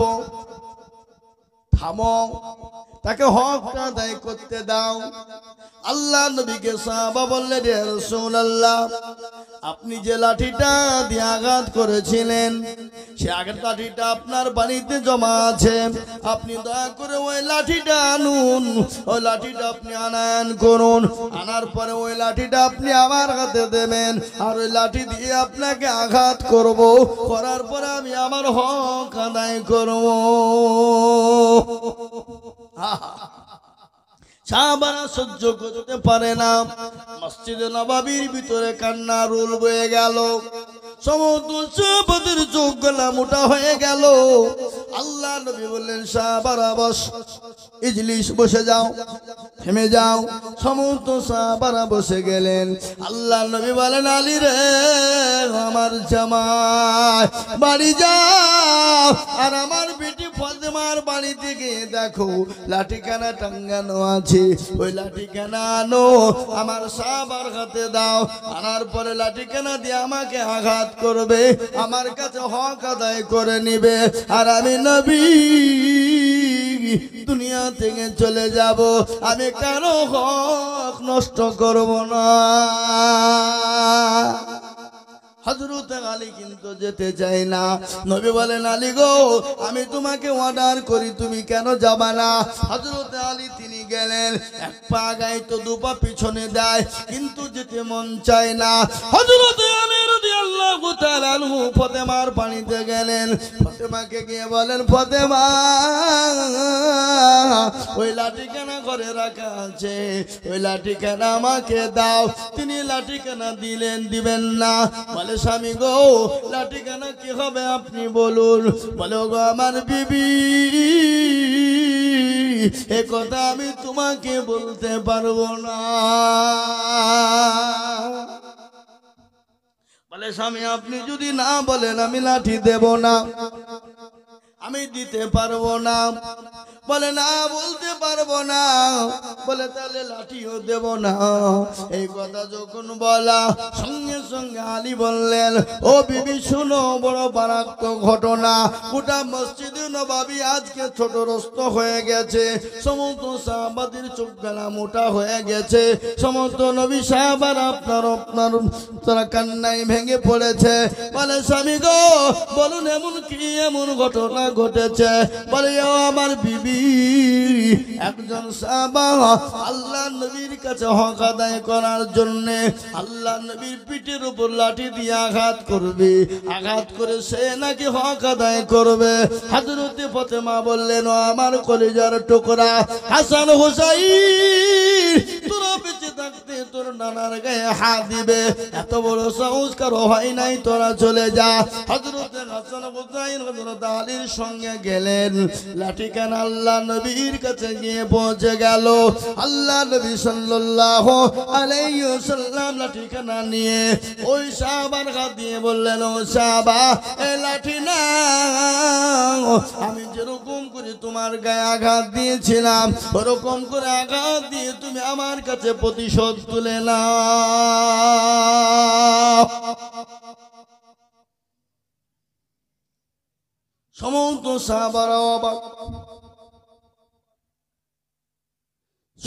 থামো, তাকে হকটা আদায় করতে দাও। আল্লাহ নবীকে সাহাবা বললেন, ইয়া রাসূলুল্লাহ, আপনি যে লাঠিটা দিয়ে আঘাত করেছিলেন, সে আগের লাঠিটা আপনার বাড়িতে জমা আছে, আপনি দয়া করে ওই লাঠিটা আনুন, ওই লাঠিটা আপনি আনায়ন করুন, আনার পরে ওই লাঠিটা আপনি আমার হাতে দেবেন, আর ওই লাঠি দিয়ে আপনাকে আঘাত করব, করার পরে আমি আমার হক আদায় করব। সাহাবারা সহ্য করতে পারে না, মসজিদে নববীর ভিতরে কান্না রুল বয়ে গেল, সমস্ত সাহাবাদের চোখ গলা মোটা হয়ে গেল। আল্লাহ নবী বললেন, সাহাবারা বস, ইজলিস, বসে যাও, থেমে যাও। সমস্ত সাহাবারা বসে গেলেন। আল্লাহ নবী বলেন, আলী রে আমার জামাই, বাড়ি যাও, আর আমার বেটি ফাতেমার বাড়ি থেকে দেখো লাঠিখানা টাঙ্গানো আছে, ওই লাঠিখানা আনো, আমার সাহাবার হাতে দাও, আনার পরে লাঠিখানা দিয়ে আমাকে আঘাত করবে, আমার কাছে হক আদায় করে নিবে, আর আমি নবী দুনিয়া থেকে চলে যাব, আমি কারো হক নষ্ট করব না। হযরত আলী কিন্তু যেতে চায় না। নবী বলেন, আলী গো, আমি তোমাকে অর্ডার করি, তুমি কেন যাবা না? হযরত আলী তিনি গেলেন, এক পা আগায় তো দু পা পিছনে দেয়, কিন্তু যেতে মন চায় না। হযরত আলী রাদিয়াল্লাহু তাআলা আনহু ফাতেমার পানিতে গেলেন, ফাতেমাকে গিয়ে বলেন, ফাতেমা, ওই লাঠিখানা ঘরে রাখা আছে, ওই লাঠিখানা আমাকে দাও। তিনি লাঠিখানা দিলেন, দিবেন না। বলে, স্বামী গো, লাঠিখানা কি হবে আপনি বলুন। বলে, গো আমার বিবি, এ কথা আমি তোমাকে বলতে পারবো না। বলে, স্বামী আপনি যদি না বলেন আমি লাঠি দেব না, আমি দিতে পারবো না। বলে, না বলতে পারবো না। বলে, তাহলে লাঠিও দেব না। এই কথা যখন বলা, সঙ্গে সঙ্গে আলী বললেন, ও বিবি শুনো, বড় মারাত্মক ঘটনা, গোটা মসজিদে নববী আজকে ছোটগ্রস্ত হয়ে গেছে, সমস্ত সাহাবাদের চোখ গলা মোটা হয়ে গেছে, সমস্ত নবী সাহাবারা আপনার তারা কান্নায় ভেঙে পড়েছে। বলে, স্বামী গো, বলুন এমন কি এমন ঘটনা ঘটেছে? বলে, ও আমার বিবি, একজন সাহাবা আল্লাহ নবীর কাছে হক আদায় করার জন্য আল্লাহ নবীর পিঠের উপর লাঠি দিয়ে আঘাত করবে, আঘাত করে সে নাকি হক আদায় করবে। হযরত ফাতেমা বললেন, ও আমার কলিজার টুকরা হাসান হুসাইন, তোরা বেঁচে থাকতে তোর নানার গায়ে হাত দিবে, এত বড় সাহস কারো হয় নাই, তোরা চলে যা। হযরত হাসান হুসাইন হযরত আলীর সঙ্গে গেলেন, লাঠিখানা আল্লাহ নবীর কাছে গিয়ে পৌঁছে গেল। আল্লাহ নবী সাল্লাল্লাহু আলাইহি ওয়াসাল্লাম লাঠিখানা নিয়ে ওই সাহাবার হাত দিয়ে বললেন, ও সাহাবা, এই লাঠি নাও, আমি যেরকম করে তোমার গায়ে আঘাত দিয়েছিলাম ওরকম করে আঘাত দিয়ে তুমি আমার কাছে প্রতিশোধ তুলে নাও। সমস্ত সাহাবারা অবাক।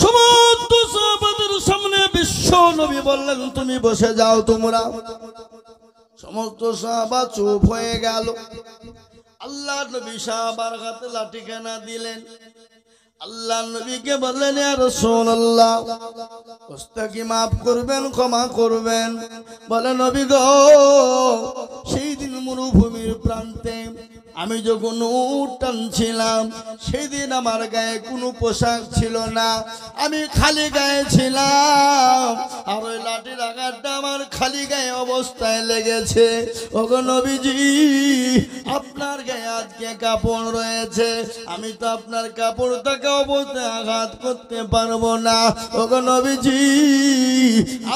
সমস্ত সাহাবাদের সামনে বিশ্ব নবী বললেন, তুমি বসে যাও তোমরা। সমস্ত সাহাবা চুপ হয়ে গেল। আল্লাহ নবী সাহাবার হাতে লাঠিখানা দিলেন। আল্লাহ নবীকে বললেন, ইয়া রাসূলুল্লাহ, ওস্তাকি মাফ করবেন, ক্ষমা করবেন। বলে, নবী গো, সেই দিন মরুভূমির প্রান্তে আমি যখন উট টানছিলাম, সেদিন আমার গায়ে কোনো পোশাক ছিল না, আমি খালি গায়ে ছিলাম। আর ওই লাঠির আঘাতটা আমার খালি গায়ে অবস্থায় লেগেছে। ওগো নবীজি, আপনার গায়ে আজকে কাপড় রয়েছে, আমি তো আপনার কাপড়টাকে অবস্থায় আঘাত করতে পারবো না। ওগো নবীজি,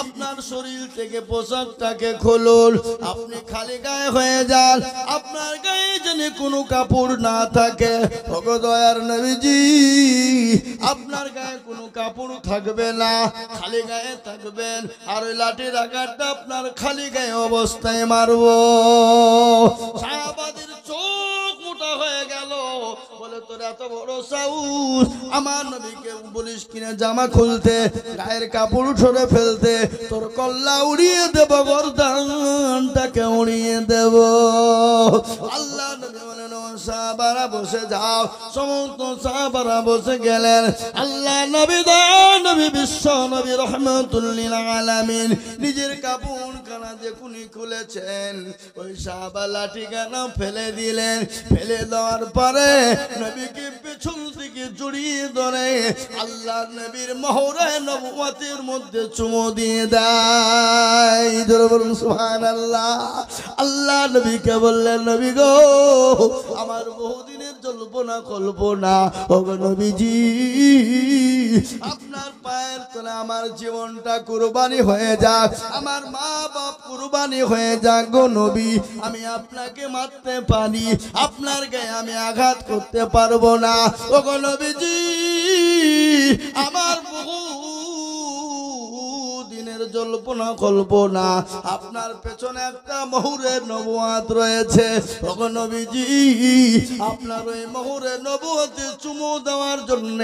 আপনার শরীর থেকে পোশাকটাকে খুলুন, আপনি খালি গায়ে হয়ে যান, আপনার গায়ে যেন কোনো কাপড় না থাকে। ওগো দয়ার নবীজি, আপনার গায়ে কোনো কাপড় থাকবে না, খালি গায়ে থাকবেন, আর ওই লাঠির আঘাতটা আপনার খালি গায়ে অবস্থায় মারবো। সাহাবাদের চোখ মোটা হয়ে গেল। বলে, তোর এত বড় সাহস, আমার নবীকে বলিস কিনা জামা খুলতে, গায়ের কাপড় সরে ফেলতে, তোর কল্লা উড়িয়ে দেব, গর্দানটাকে উড়িয়ে দেব। আল্লাহ নবী বলেন, সাহাবারা বসে যাও। সমস্ত সাহাবারা বসে গেলেন। আল্লাহ নবী, নবী বিশ্ব নবী রহমাতুল লিল আলামিন নিজের কাপড় খানা যে কুনি খুলেছেন, ওই সাহাবা লাঠি খানা ফেলে দিলেন। ফেলে দেওয়ার পরে নবীকে পেছন থেকে জড়িয়ে ধরে আল্লাহ নবীর মোহরে নবুয়তের মধ্যে চুমো দিয়ে দেয়। বলুন সুবহানাল্লাহ। আল্লাহ নবীকে বললেন, নবী গো, আমার বহুদিনের জল্পনা কল্পনা, ওগো নবীজি, আপনার পায়ের তলে আমার জীবনটা কুরবানি হয়ে যাক, আমার মা বাপ কুরবানি হয়ে যাক গো নবী। আমি আপনাকে মারতে পারি, আপনার গায়ে আমি আঘাত করতে পারবো না। ওগো নবীজি, আমার বহু দিনের জল্পনা কল্পনা, আপনার পেছনে একটা মোহরের নবুয়ত রয়েছে। ওগো নবীজি, আপনার ওই মোহরের নবুয়তে চুমু দেওয়ার জন্য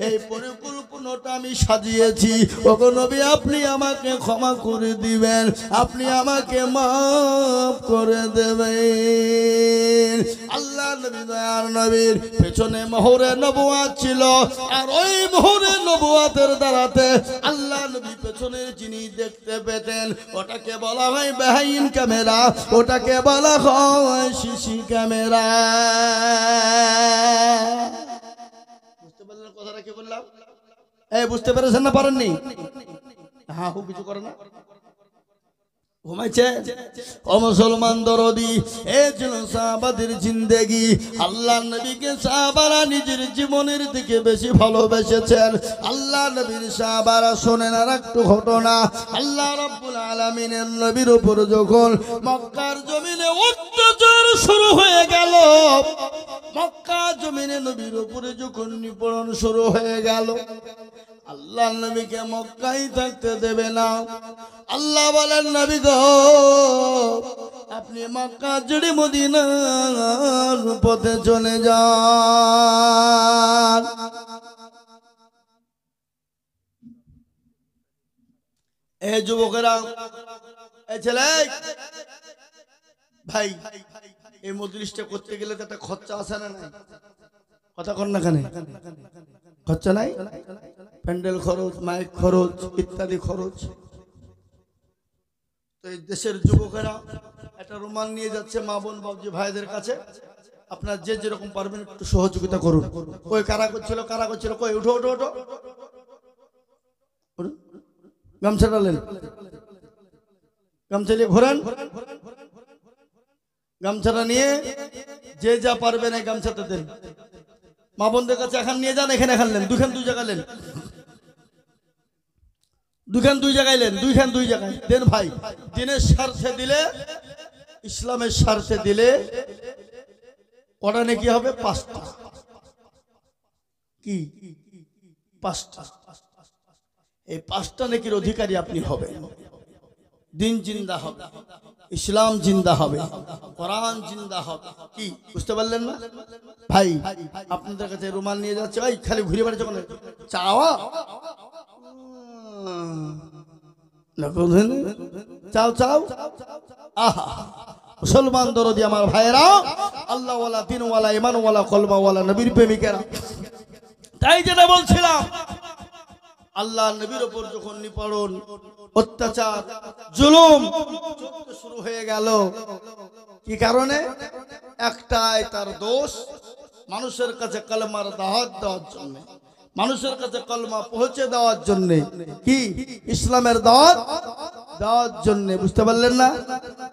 এই পরিকল্পনাটা আমি সাজিয়েছি। ওগো নবী, আপনি আমাকে ক্ষমা করে দিবেন, আপনি আমাকে মাফ করে দেবেন। আল্লাহ নবী দয়ার নবীর পেছনে মোহরের নবুয়ত ছিল, আর ওই মোহরের নবুয়তের দ্বারাতে আল্লাহ নবী পেছনের জিনিস দেখতে পেতেন। ওটাকে বলা হয় বেহাইন ক্যামেরা, ওটাকে বলা হয় সিসি ক্যামেরা। বুঝতে পারলেন কথাটা কি বললাম? এই বুঝতে পেরেছেন না পারেননি? হ্যাঁ, কিছু করে না, ঘুমাইছে। ও মুসলমান দরদি, এ ছিল সাহাবাদের জিন্দেগি। আল্লাহ নবীকে সাহাবারা নিজের জীবনের দিকে বেশি ভালোবেসেছেন। আল্লাহ নবীর সাহাবারা, শোনেন আর একটু ঘটনা। আল্লাহ রাব্বুল আলামিনের নবীর উপর যখন মক্কার জমিনে অত্যাচার শুরু হয়ে গেল, মক্কা জমিনে নবীর উপরে যখন নিপীড়ন শুরু হয়ে গেল, আল্লাহ নবীকে মক্কায় থাকতে দেবে না। আল্লাহ বলেন, নবী গো, আপনি মক্কা ছেড়ে মদিনার পথে চলে যান। এই যুবকেরা, এই ছেলে, ভাই, এই মজলিসটা করতে গেলে তো একটা খরচা আছে না? নাই? কথা কন না, কেন খরচা নাই? প্যান্ডেল খরচ, মাইক খরচ, ইত্যাদি খরচ। তো এই দেশের যুবকেরা একটা রুমাল নিয়ে যাচ্ছে মা বোন বাবজি ভাইদের কাছে। আপনার যে যেরকম পারবেন একটু সহযোগিতা করুন। কই কারা করছিল, কই উঠো উঠো উঠো, গামছাটা নেন, গামছা নিয়ে ঘোরান। গামছাটা নিয়ে যে যা পারবেন এই গামছাটা দেন মা বোনদের কাছে। এখন নিয়ে যান, এখানে নেন, দুইখান দুই জায়গায় নেন, দুইখান দুই জায়গায় নেন, দুইখান দুই জায়গায় দেন ভাই। দিনের স্বার্থে দিলে, ইসলামের স্বার্থে দিলে কটা নাকি হবে? 5টা। কি 5টা? এই 5টা নেকির অধিকারী আপনি হবেন। দিন জিন্দা হবে, ইসলাম জিন্দা হবে, কোরআন জিন্দা হবে। কি বুঝতে পারলেন না ভাই? আপনাদের কাছে রুমাল নিয়ে যাচ্ছে, ওই খালি ঘুরে বেড়াচ্ছে, চাওয়া চাও চাও আহা মুসলমান দরদি আমার ভাইয়েরা, আল্লাহওয়ালা, দিনওয়ালা, ইমানওয়ালা, কলমাওয়ালা, নবীর প্রেমিকেরা। তাই যেটা বলছিলাম, আল্লাহ নবীর উপর যখন নিপীড়ন, অত্যাচার, জুলুম শুরু হয়ে গেল, কি কারণে? একটাই তার দোষ, মানুষের কাছে কলমার দাওয়াত দেওয়ার জন্য, মানুষের কাছে কলমা পৌঁছে দেওয়ার জন্য, কি ইসলামের দাওয়াত দেওয়ার জন্য। বুঝতে পারলেন না?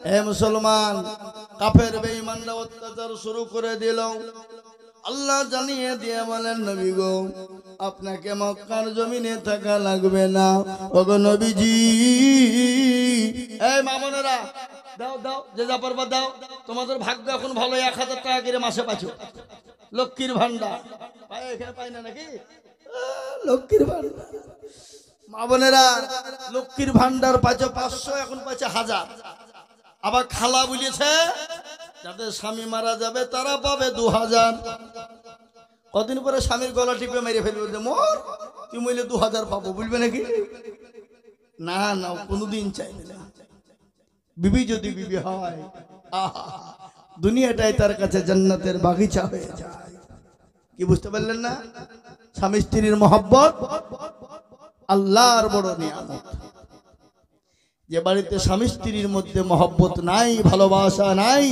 হে মুসলমান, কাফের বেঈমানরা অত্যাচার শুরু করে দিল। আল্লাহ জানিয়ে দিয়ে বলেন, নবী গো, আপনাকে মক্কার জমিনে থাকা লাগবে না। ওগো নবীজি, এই মা বোনেরা, দাও দাও, যে যা পারবা দাও। তোমাদের ভাগ্য এখন ভালো, 1000 টাকা করে মাসে পাচ্ছ, লক্ষ্মীর ভান্ডার। এখানে পাই না নাকি লক্ষ্মীর ভান্ডার? মা বোনেরা, লক্ষ্মীর ভান্ডার পাচ্ছে 500, এখন পাচ্ছে 1000। আবার খালা বলেছে যাদের স্বামী মারা যাবে তারা পাবে 2000। কদিন পরে স্বামীর গলা টিপে মেরে ফেলবে, মোর তুই মইলে 2000 পাবো, বলবে নাকি? না না, কোনোদিন চাইবে না। বিবি যদি বিবি হয়, আহা, দুনিয়াটাই তার কাছে জান্নাতের বাগিচা হয়ে যায়। কি বুঝতে পারলেন না? স্বামী স্ত্রীর মহব্বত আল্লাহর বড় নিয়ামত। যে বাড়িতে স্বামী স্ত্রীর মধ্যে মহব্বত নাই, ভালোবাসা নাই,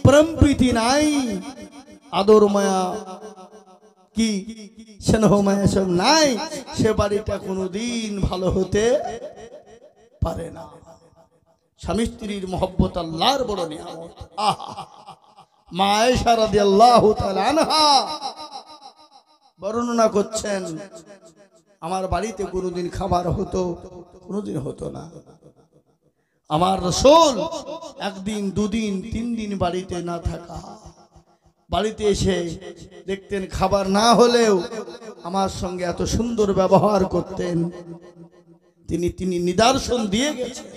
প্রেম প্রীতি নাই, আদর মায়া, কি স্নেহ মায়া সব নাই, সে বাড়িটা কোনোদিন ভালো হতে পারে না। স্বামী স্ত্রীর মহব্বত আল্লাহর বড় নিয়ামত। আহা, মা আয়েশা রাদিয়াল্লাহু তাআলা আনহা বর্ণনা করছেন, আমার বাড়িতে কোনোদিন খাবার হতো, কোনোদিন হতো না। আমার রাসূল 1 দিন 2 দিন 3 দিন বাড়িতে না থাকা, বাড়িতে এসে দেখতেন খাবার না হলেও আমার সঙ্গে এত সুন্দর ব্যবহার করতেন। তিনি নিদর্শন দিয়ে গেছেন।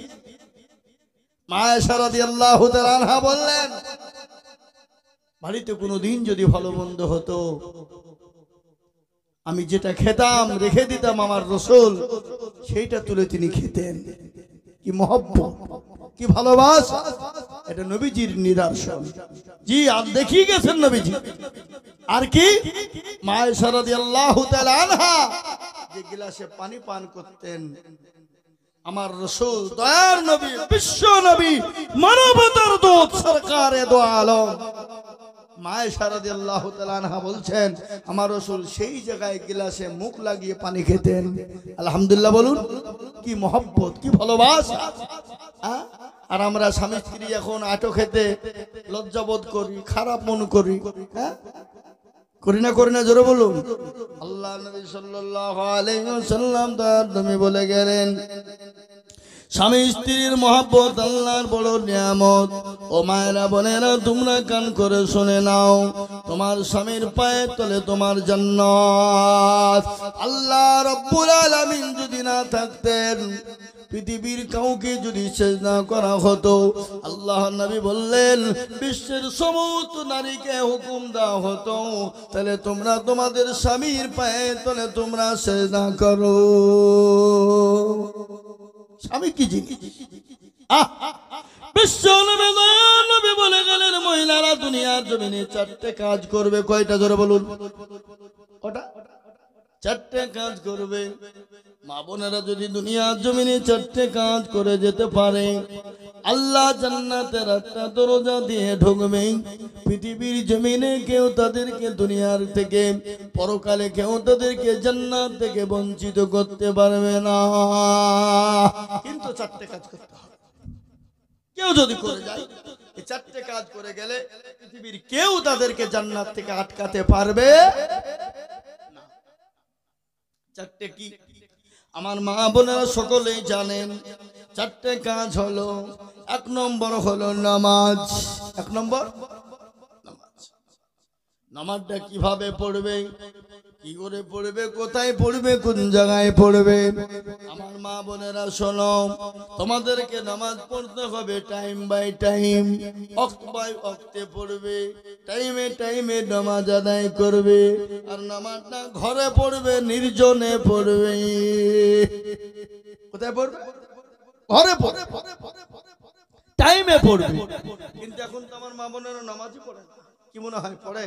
মা আয়েশা রাদিয়াল্লাহু তাআলা আনহা বললেন, বাড়িতে কোনোদিন যদি ভালো মন্দ হতো, আমি যেটা খেতাম রেখে দিতাম, আমার রাসূল সেইটা তুলে তিনি খেতেন। কি মহব্বত, কি ভালোবাসা, এটা নবীজির নিদর্শন। জি, আর দেখিয়ে গেছেন নবীজি। আর কি, মা আয়েশা রাদিয়াল্লাহু তাআলা আনহা যে গ্লাসে পানি পান করতেন, আমার রাসূল, দয়ার নবী, বিশ্ব নবী, মানবতার দূত, সরকারে দো আলম, মা আয়েশা রাদিয়াল্লাহু তাআলা আনহা বলছেন, আমার রাসূল সেই জায়গায় গ্লাসে মুখ লাগিয়ে পানি খেতেন। আলহামদুলিল্লাহ বলুন। কি মহব্বত, কি ভালোবাসা। আর আমরা স্বামী স্ত্রী এখন আটো খেতে লজ্জাবোধ করি, খারাপ মনে করি, হ্যাঁ করি না, করি না, জোরে বলুন। আল্লাহ নবী সাল্লাল্লাহু আলাইহি ওয়াসাল্লাম তার নবী বলে গেলেন, স্বামী স্ত্রীর মহব্বত আল্লাহর বড় নিয়ামত। ও মায়েরা, বোনেরা, তোমরা কান করে শুনে নাও, তোমার স্বামীর পায়ের তলে তোমার জান্নাত। আল্লাহ রাব্বুল আলামিন যদি না থাকতেন, পৃথিবীর কাউকে যদি সেজদা করা হতো, আল্লাহ নবী বললেন, বিশ্বের সমস্ত নারীকে হুকুম দেওয়া হতো, তাহলে তোমরা তোমাদের স্বামীর পায়ের তলে তোমরা সেজদা করো। স্বামী কি জিনিস? বিশ্ব নবী বলে গেলেন, মহিলারা দুনিয়ার জমিনে 4টে কাজ করবে। কয়টা? জোরে বলুন। কটা? 4টে কাজ করবে। মা বোনেরা যদি দুনিয়ার জমিনে 4টে কাজ করে যেতে পারে, আল্লাহ জান্নাতের একটা দরজা দিয়ে ঢুকবে। পৃথিবীর জমিনে কেউ তাদেরকে দুনিয়ার থেকে, পরকালে কেউ তাদেরকে জান্নাত থেকে বঞ্চিত করতে পারবে না। কিন্তু 4টে কাজ করতে হবে। কেউ যদি করে যায়, এই 4টে কাজ করে গেলে পৃথিবীর কেউ তাদেরকে জান্নাত থেকে আটকাতে পারবে না। 4টে কি? আমার মা বোনেরা সকলেই জানেন। 4টে কাজ হলো, 1 নম্বর হলো নামাজ। 1 নম্বর নামাজ। নামাজটা কিভাবে পড়বে, কি করে পড়বে, কোথায় পড়বে, কোন জায়গায় পড়বে? আমার মা বোনেরা শোনো, তোমাদেরকে নামাজ পড়তে হবে টাইম বাই টাইম, ওয়াক্ত বাই ওয়াক্তে পড়বে, টাইমে টাইমে নামাজ আদায় করবে। আর নামাজটা ঘরে পড়বে, নির্জনে পড়বে। কোথায় পড়বে? ঘরে পড়ে, টাইমে পড়বে। কিন্তু এখন তো আমার মা বোনেরা নামাজই পড়ে না। কি মনে হয় পড়ে?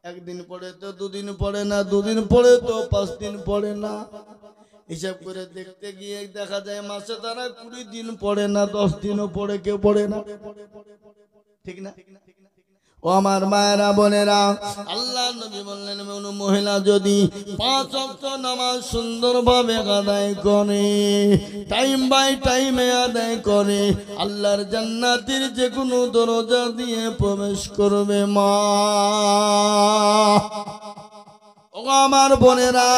একদিন পড়ে তো দুদিন পড়ে না, দুদিন পড়ে তো 5 দিন পড়ে না। হিসাব করে দেখতে গিয়ে দেখা যায় মাসে তারা 20 দিন পড়ে না, 10 দিনও পড়ে কেউ পড়ে না। ঠিক না? ও আমার মায়েরা বোনেরা, আল্লাহ নবী বললেন কোন মহিলা যদি 5 ওয়াক্ত নামাজ সুন্দরভাবে আদায় করে, টাইম বাই টাইমে আদায় করে, আল্লাহর জান্নাতের যে কোনো দরজা দিয়ে প্রবেশ করবে। মা ও আমার বোনেরা,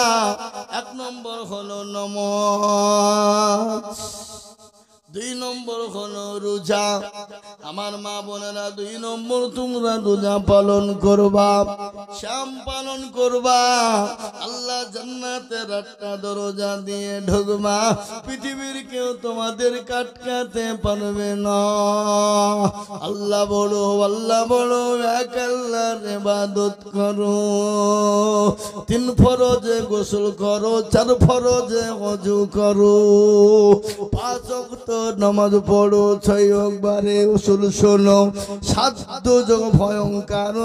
1 নম্বর হলো নামাজ, 2 নম্বর হলো রোজা। আমার মা বোনেরা, 2 নম্বর তোমরা রোজা পালন করবা, শ্যাম পালন করবা, আল্লাহ জান্নাতের 8টা দরজা দিয়ে ঢুকবা। পৃথিবীর কেউ তোমাদের কাটকাতে পারবে না। আল্লাহ বলো, আল্লাহ বলো, এক আল্লাহর ইবাদত করো। 3 ফরজে গোসল করো, 4 ফরজে ওযু করো, 5 ওয়াক্ত নামাজ পড়ো, 6 ওয়াক্তবারে উসুল শোনো, 7 দুজক ভয়ঙ্কর,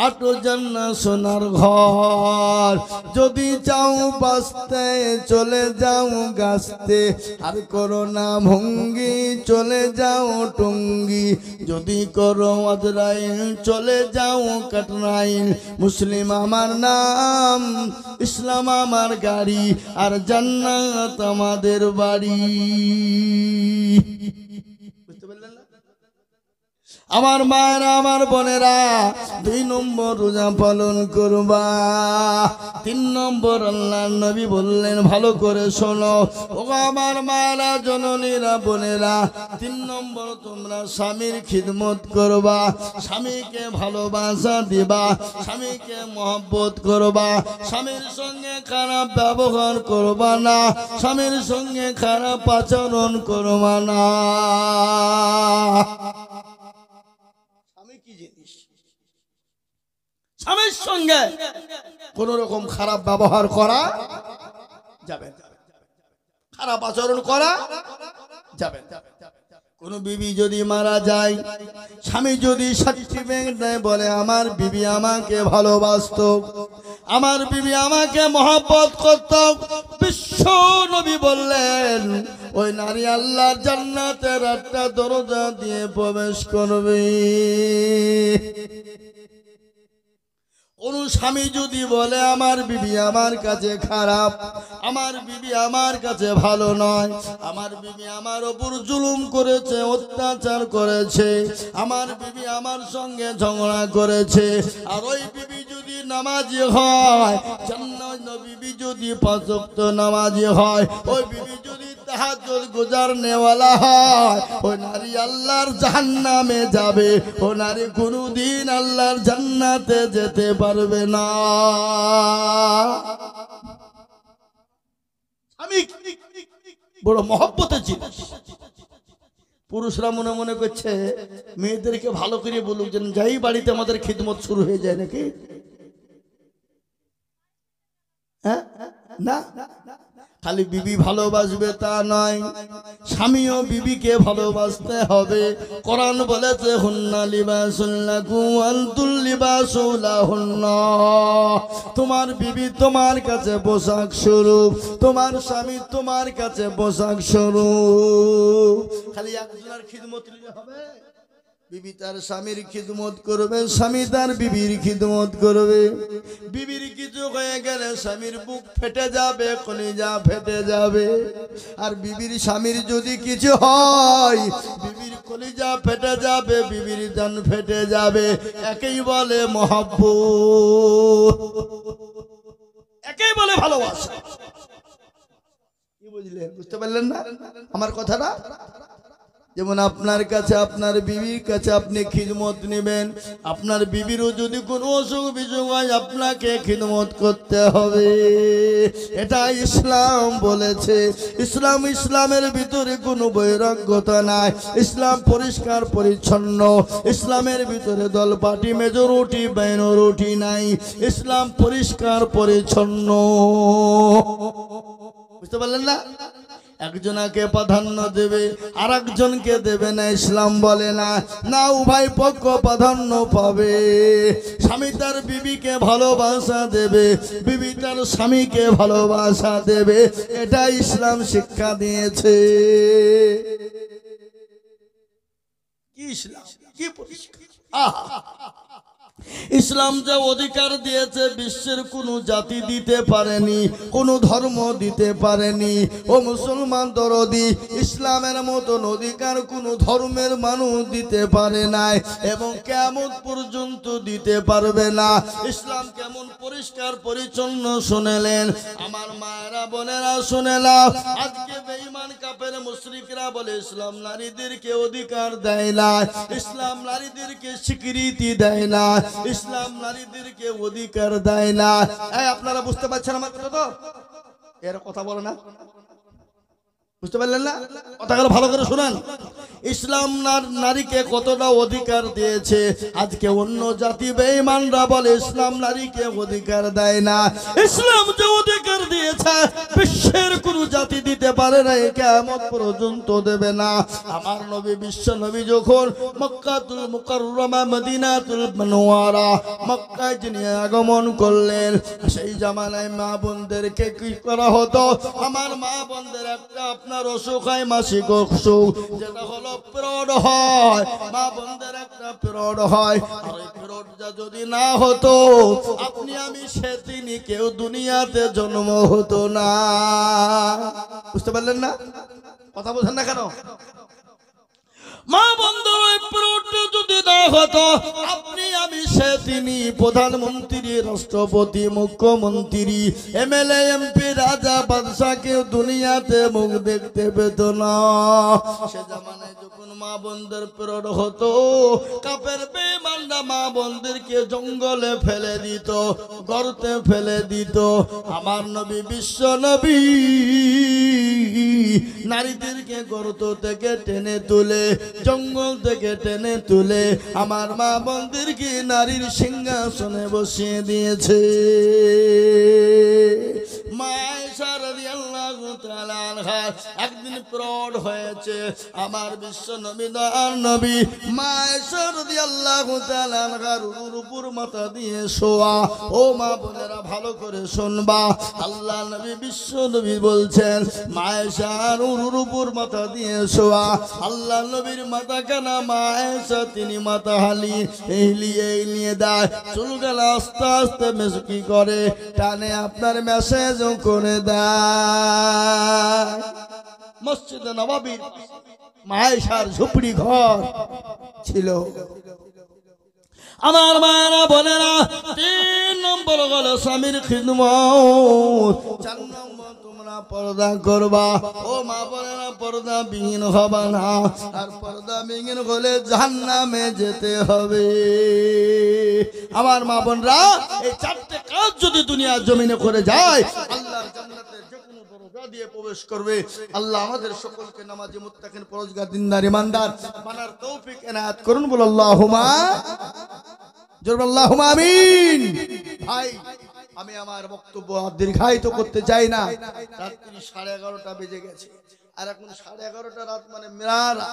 8 জান্নাত সোনার ঘর। যদি চাও বাঁচতে চলে যাও গাছতে, আর করো না ভঙ্গি চলে যাও টঙ্গি। যদি করো আজরাইল চলে যাও কাটরাইল। মুসলিম আমার নাম, ইসলাম আমার গাড়ি, আর জান্নাত আমাদের বাড়ি। বুঝতে পারলেন না? আমার মায়েরা, আমার বোনেরা, 2 নম্বর রোজা পালন করবা। 3 নম্বর আল্লাহর নবী বললেন, ভালো করে শোনো ও আমার মায়েরা, জননীরা, বোনেরা, 3 নম্বর তোমরা স্বামীর খিদমত করবা, স্বামীকে ভালোবাসা দিবা, স্বামীকে মহব্বত করবা, স্বামীর সঙ্গে খারাপ ব্যবহার করবা না, স্বামীর সঙ্গে খারাপ আচরণ করবা না। স্বামীর সঙ্গে কোন রকম খারাপ ব্যবহার করা যাবে না, খারাপ আচরণ করা যাবে না। কোন বিবি যদি মারা যায়, স্বামী যদি সার্টিফিকেট দেয়, বলে আমার বিবি আমাকে ভালোবাসতো, আমার বিবি আমাকে মহব্বত করত, বিশ্ব নবী বললেন ওই নারী আল্লাহর জান্নাতের 8টা দরজা দিয়ে প্রবেশ করবে। কোন স্বামী যদি বলে আমার বিবি আমার কাছে খারাপ, আমার বিবি আমার কাছে ভালো নয়, আমার বিবি আমার ওপর জুলুম করেছে, অত্যাচার করেছে, আমার বিবি আমার সঙ্গে ঝগড়া করেছে, আর ওই বিবি যদি নামাজি হয়, জান্নাত বিবি যদি 5 ওয়াক্ত নামাজি হয়, ওই বিবি যদি তাহাজ্জুদ গুজারনেওয়ালা হয়, ওই নারী আল্লাহর জাহান্নামে যাবে, ও নারী কোনদিন আল্লাহর জান্নাতে যেতে পারবে না। আমি বড় মহব্বতের জিনিস। পুরুষরা মনে মনে করছে মেয়েদেরকে ভালো করে বলুক, যেন যাই বাড়িতে আমাদের খিদমত শুরু হয়ে যায় নাকি? হ্যাঁ, না, খালি বিবি ভালোবাসবে তা নয়, স্বামীও বিবিকে ভালোবাসতে হবে। কোরআন বলেছে হুন্না লিবাসুল লাকুম ওয়া আনতুম লিবাসুল লাহুন্না। তোমার বিবি তোমার কাছে পোশাক স্বরূপ, তোমার স্বামী তোমার কাছে পোশাক স্বরূপ। খালি একজনের খিদমত নিলে হবে? বিবি তার স্বামীর খিদমত করবে, স্বামী তার বিবির খিদমত করবে। বিবির কিছু হয়ে গেলে স্বামীর বুক ফেটে যাবে, কলিজা ফেটে যাবে। আর বিবির স্বামীর যদি কিছু হয়, বিবির কলিজা ফেটে যাবে, বিবির জান ফেটে যাবে। একেই বলে মহব্বত, একেই বলে ভালোবাসা। কি বুঝলেন? বুঝতে পারলেন না আমার কথাটা? যেমন আপনার কাছে, আপনার বিবির কাছে আপনি খিদমত নেবেন, আপনার বিবিরও যদি কোনো অসুখ বিসুখ হয়, আপনাকে খিদমত করতে হবে। এটা ইসলাম বলেছে। ইসলামের ভিতরে কোনো বৈরাগ্যতা নাই। ইসলাম পরিষ্কার পরিচ্ছন্ন। ইসলামের ভিতরে দল পার্টি, মেজরিটি মাইনরিটি নাই। ইসলাম পরিষ্কার পরিচ্ছন্ন। বুঝতে পারলেন না? একজনকে প্রাধান্য দেবে আর একজনকে দেবে না। ইসলাম বলে না, না উভয় পক্ষ প্রাধান্য পাবে। স্বামী তার বিবিকে ভালোবাসা দেবে, বিবি তার স্বামীকে ভালোবাসা দেবে। এটা ইসলাম শিক্ষা দিয়েছে। কি ইসলাম, কি পরিষ্কার! আহা, ইসলাম যে অধিকার দিয়েছে বিশ্বের কোনো জাতি দিতে পারেনি, কোনো ধর্ম দিতে পারেনি। ও মুসলমান দরদি, ইসলামের মতন অধিকার কোনো ধর্মের মানুষ দিতে পারে নাই এবং কিয়ামত পর্যন্ত দিতে পারবে না। ইসলাম কেমন পরিষ্কার পরিচ্ছন্ন শুনেলেন আমার মায়েরা বোনেরা, শুনে নাও। আজকে বেঈমান কাফের মুশরিকরা বলে ইসলাম নারীদেরকে অধিকার দেয় না, ইসলাম নারীদেরকে স্বীকৃতি দেয় না, ইসলাম নারীদেরকে অধিকার দেয় না। আপনারা বুঝতে পারছেন আমার কথা? তো এর কথা বলে না, বুঝতে পারলেন না? কথাগুলো ভালো করে শুনেন। ইসলাম নারীকে কতটা অধিকার দিয়েছে। আজকে অন্য জাতি বেঈমানরা বলে ইসলাম নারীকে অধিকার দেয় না। ইসলাম যে অধিকার দিয়েছে বিশ্বের কোন জাতি দিতে পারে না, কিয়ামত পর্যন্ত দেবে না। আমার নবী বিশ্ব নবী যখন মক্কাতুল মুকাররমা মদিনাতুল মুনাওয়ারা মক্কায় যিনি আগমন করলেন, সেই জামানায় মা বোনদেরকে কি করা হতো? আমার মা বোনদের একটা আপনার অসুখ হয়, মাসিক অসুখ, যেটা হলো পিরিয়ড হয়। মা বোনদের একটা পিরিয়ড হয়, আর এই পিরিয়ডটা যদি না হতো আপনি আমি সেদিনই কেউ দুনিয়াতে জন্ম হতো না। বুঝতে পারলেন না? কথা বোঝেন না কেন? মা বন্ধুর ওই পিরিয়ডটা যদি না হতো আপনি আমি সেদিনই প্রধানমন্ত্রী, রাষ্ট্রপতি, মুখ্যমন্ত্রী, এমএলএ, এমপি, রাজা, বাদশা কেউ দুনিয়াতে মুখ দেখতে পেত না। সে জামানায় যখন মা বোনদের পিরিয়ড হতো, কাফের বেঈমানরা মা বোনদেরকে জঙ্গলে ফেলে দিত, গর্তে ফেলে দিত। আমার নবী বিশ্ব নবী নারীদেরকে গর্ত থেকে টেনে তুলে, জঙ্গল থেকে টেনে তুলে আমার মা বোনদেরকে নারীর সিংহাসনে বসিয়ে দিয়েছে। একদিন পিরিয়ড হয়েছে, আমার বিশ্ব নবী দয়ার নবী মা আয়েশা রাদিয়াল্লাহু তাআলা আনহার উপর মাথা দিয়ে শোয়া। ও মা বোনেরা ভালো করে শুনবা, আল্লাহ নবী বিশ্ব নবী বলছেন মা আয়েশার উপর মাথা দিয়ে শোয়া। আল্লাহ নবীর মাথা কানা, মা আয়েশা তিনি মাথা হিলিয়ে দেয়, চুলগুলো আস্তে আস্তে মেসকি করে টানে আপনার মেসেজ করে দেয়। মসজিদে নববীর মা আয়েশার ঝুপড়ি ঘর ছিল। আমার মায়েরা বোনেরা, 3 নম্বর হলো স্বামীর খিদমত, 4 নম্বর তোমরা পর্দা করবা। ও মা বোনেরা, পর্দা বিহীন হবে না, আর পর্দা বিহীন হলে জাহান্নামে যেতে হবে। আমার মা বোনরা, এই 4টে কাজ যদি দুনিয়ার জমিনে করে যায় আল্লাহর জান্নাতে যে কোনো দরজা দিয়ে প্রবেশ করবে। আল্লাহ আমাদের সকলকে নামাজি, মুত্তাকিন, পরহেজগার, দিনদার, ইমানদার বানার তৌফিক এনায়েত করুন। বল আল্লাহুম্মা আল্লাহুম্মা আমিন। ভাই, আমি আমার বক্তব্য দীর্ঘায়িত করতে চাই না। রাত্রি 11:30 বেজে গেছে, আর এখন 11:30 রাত মানে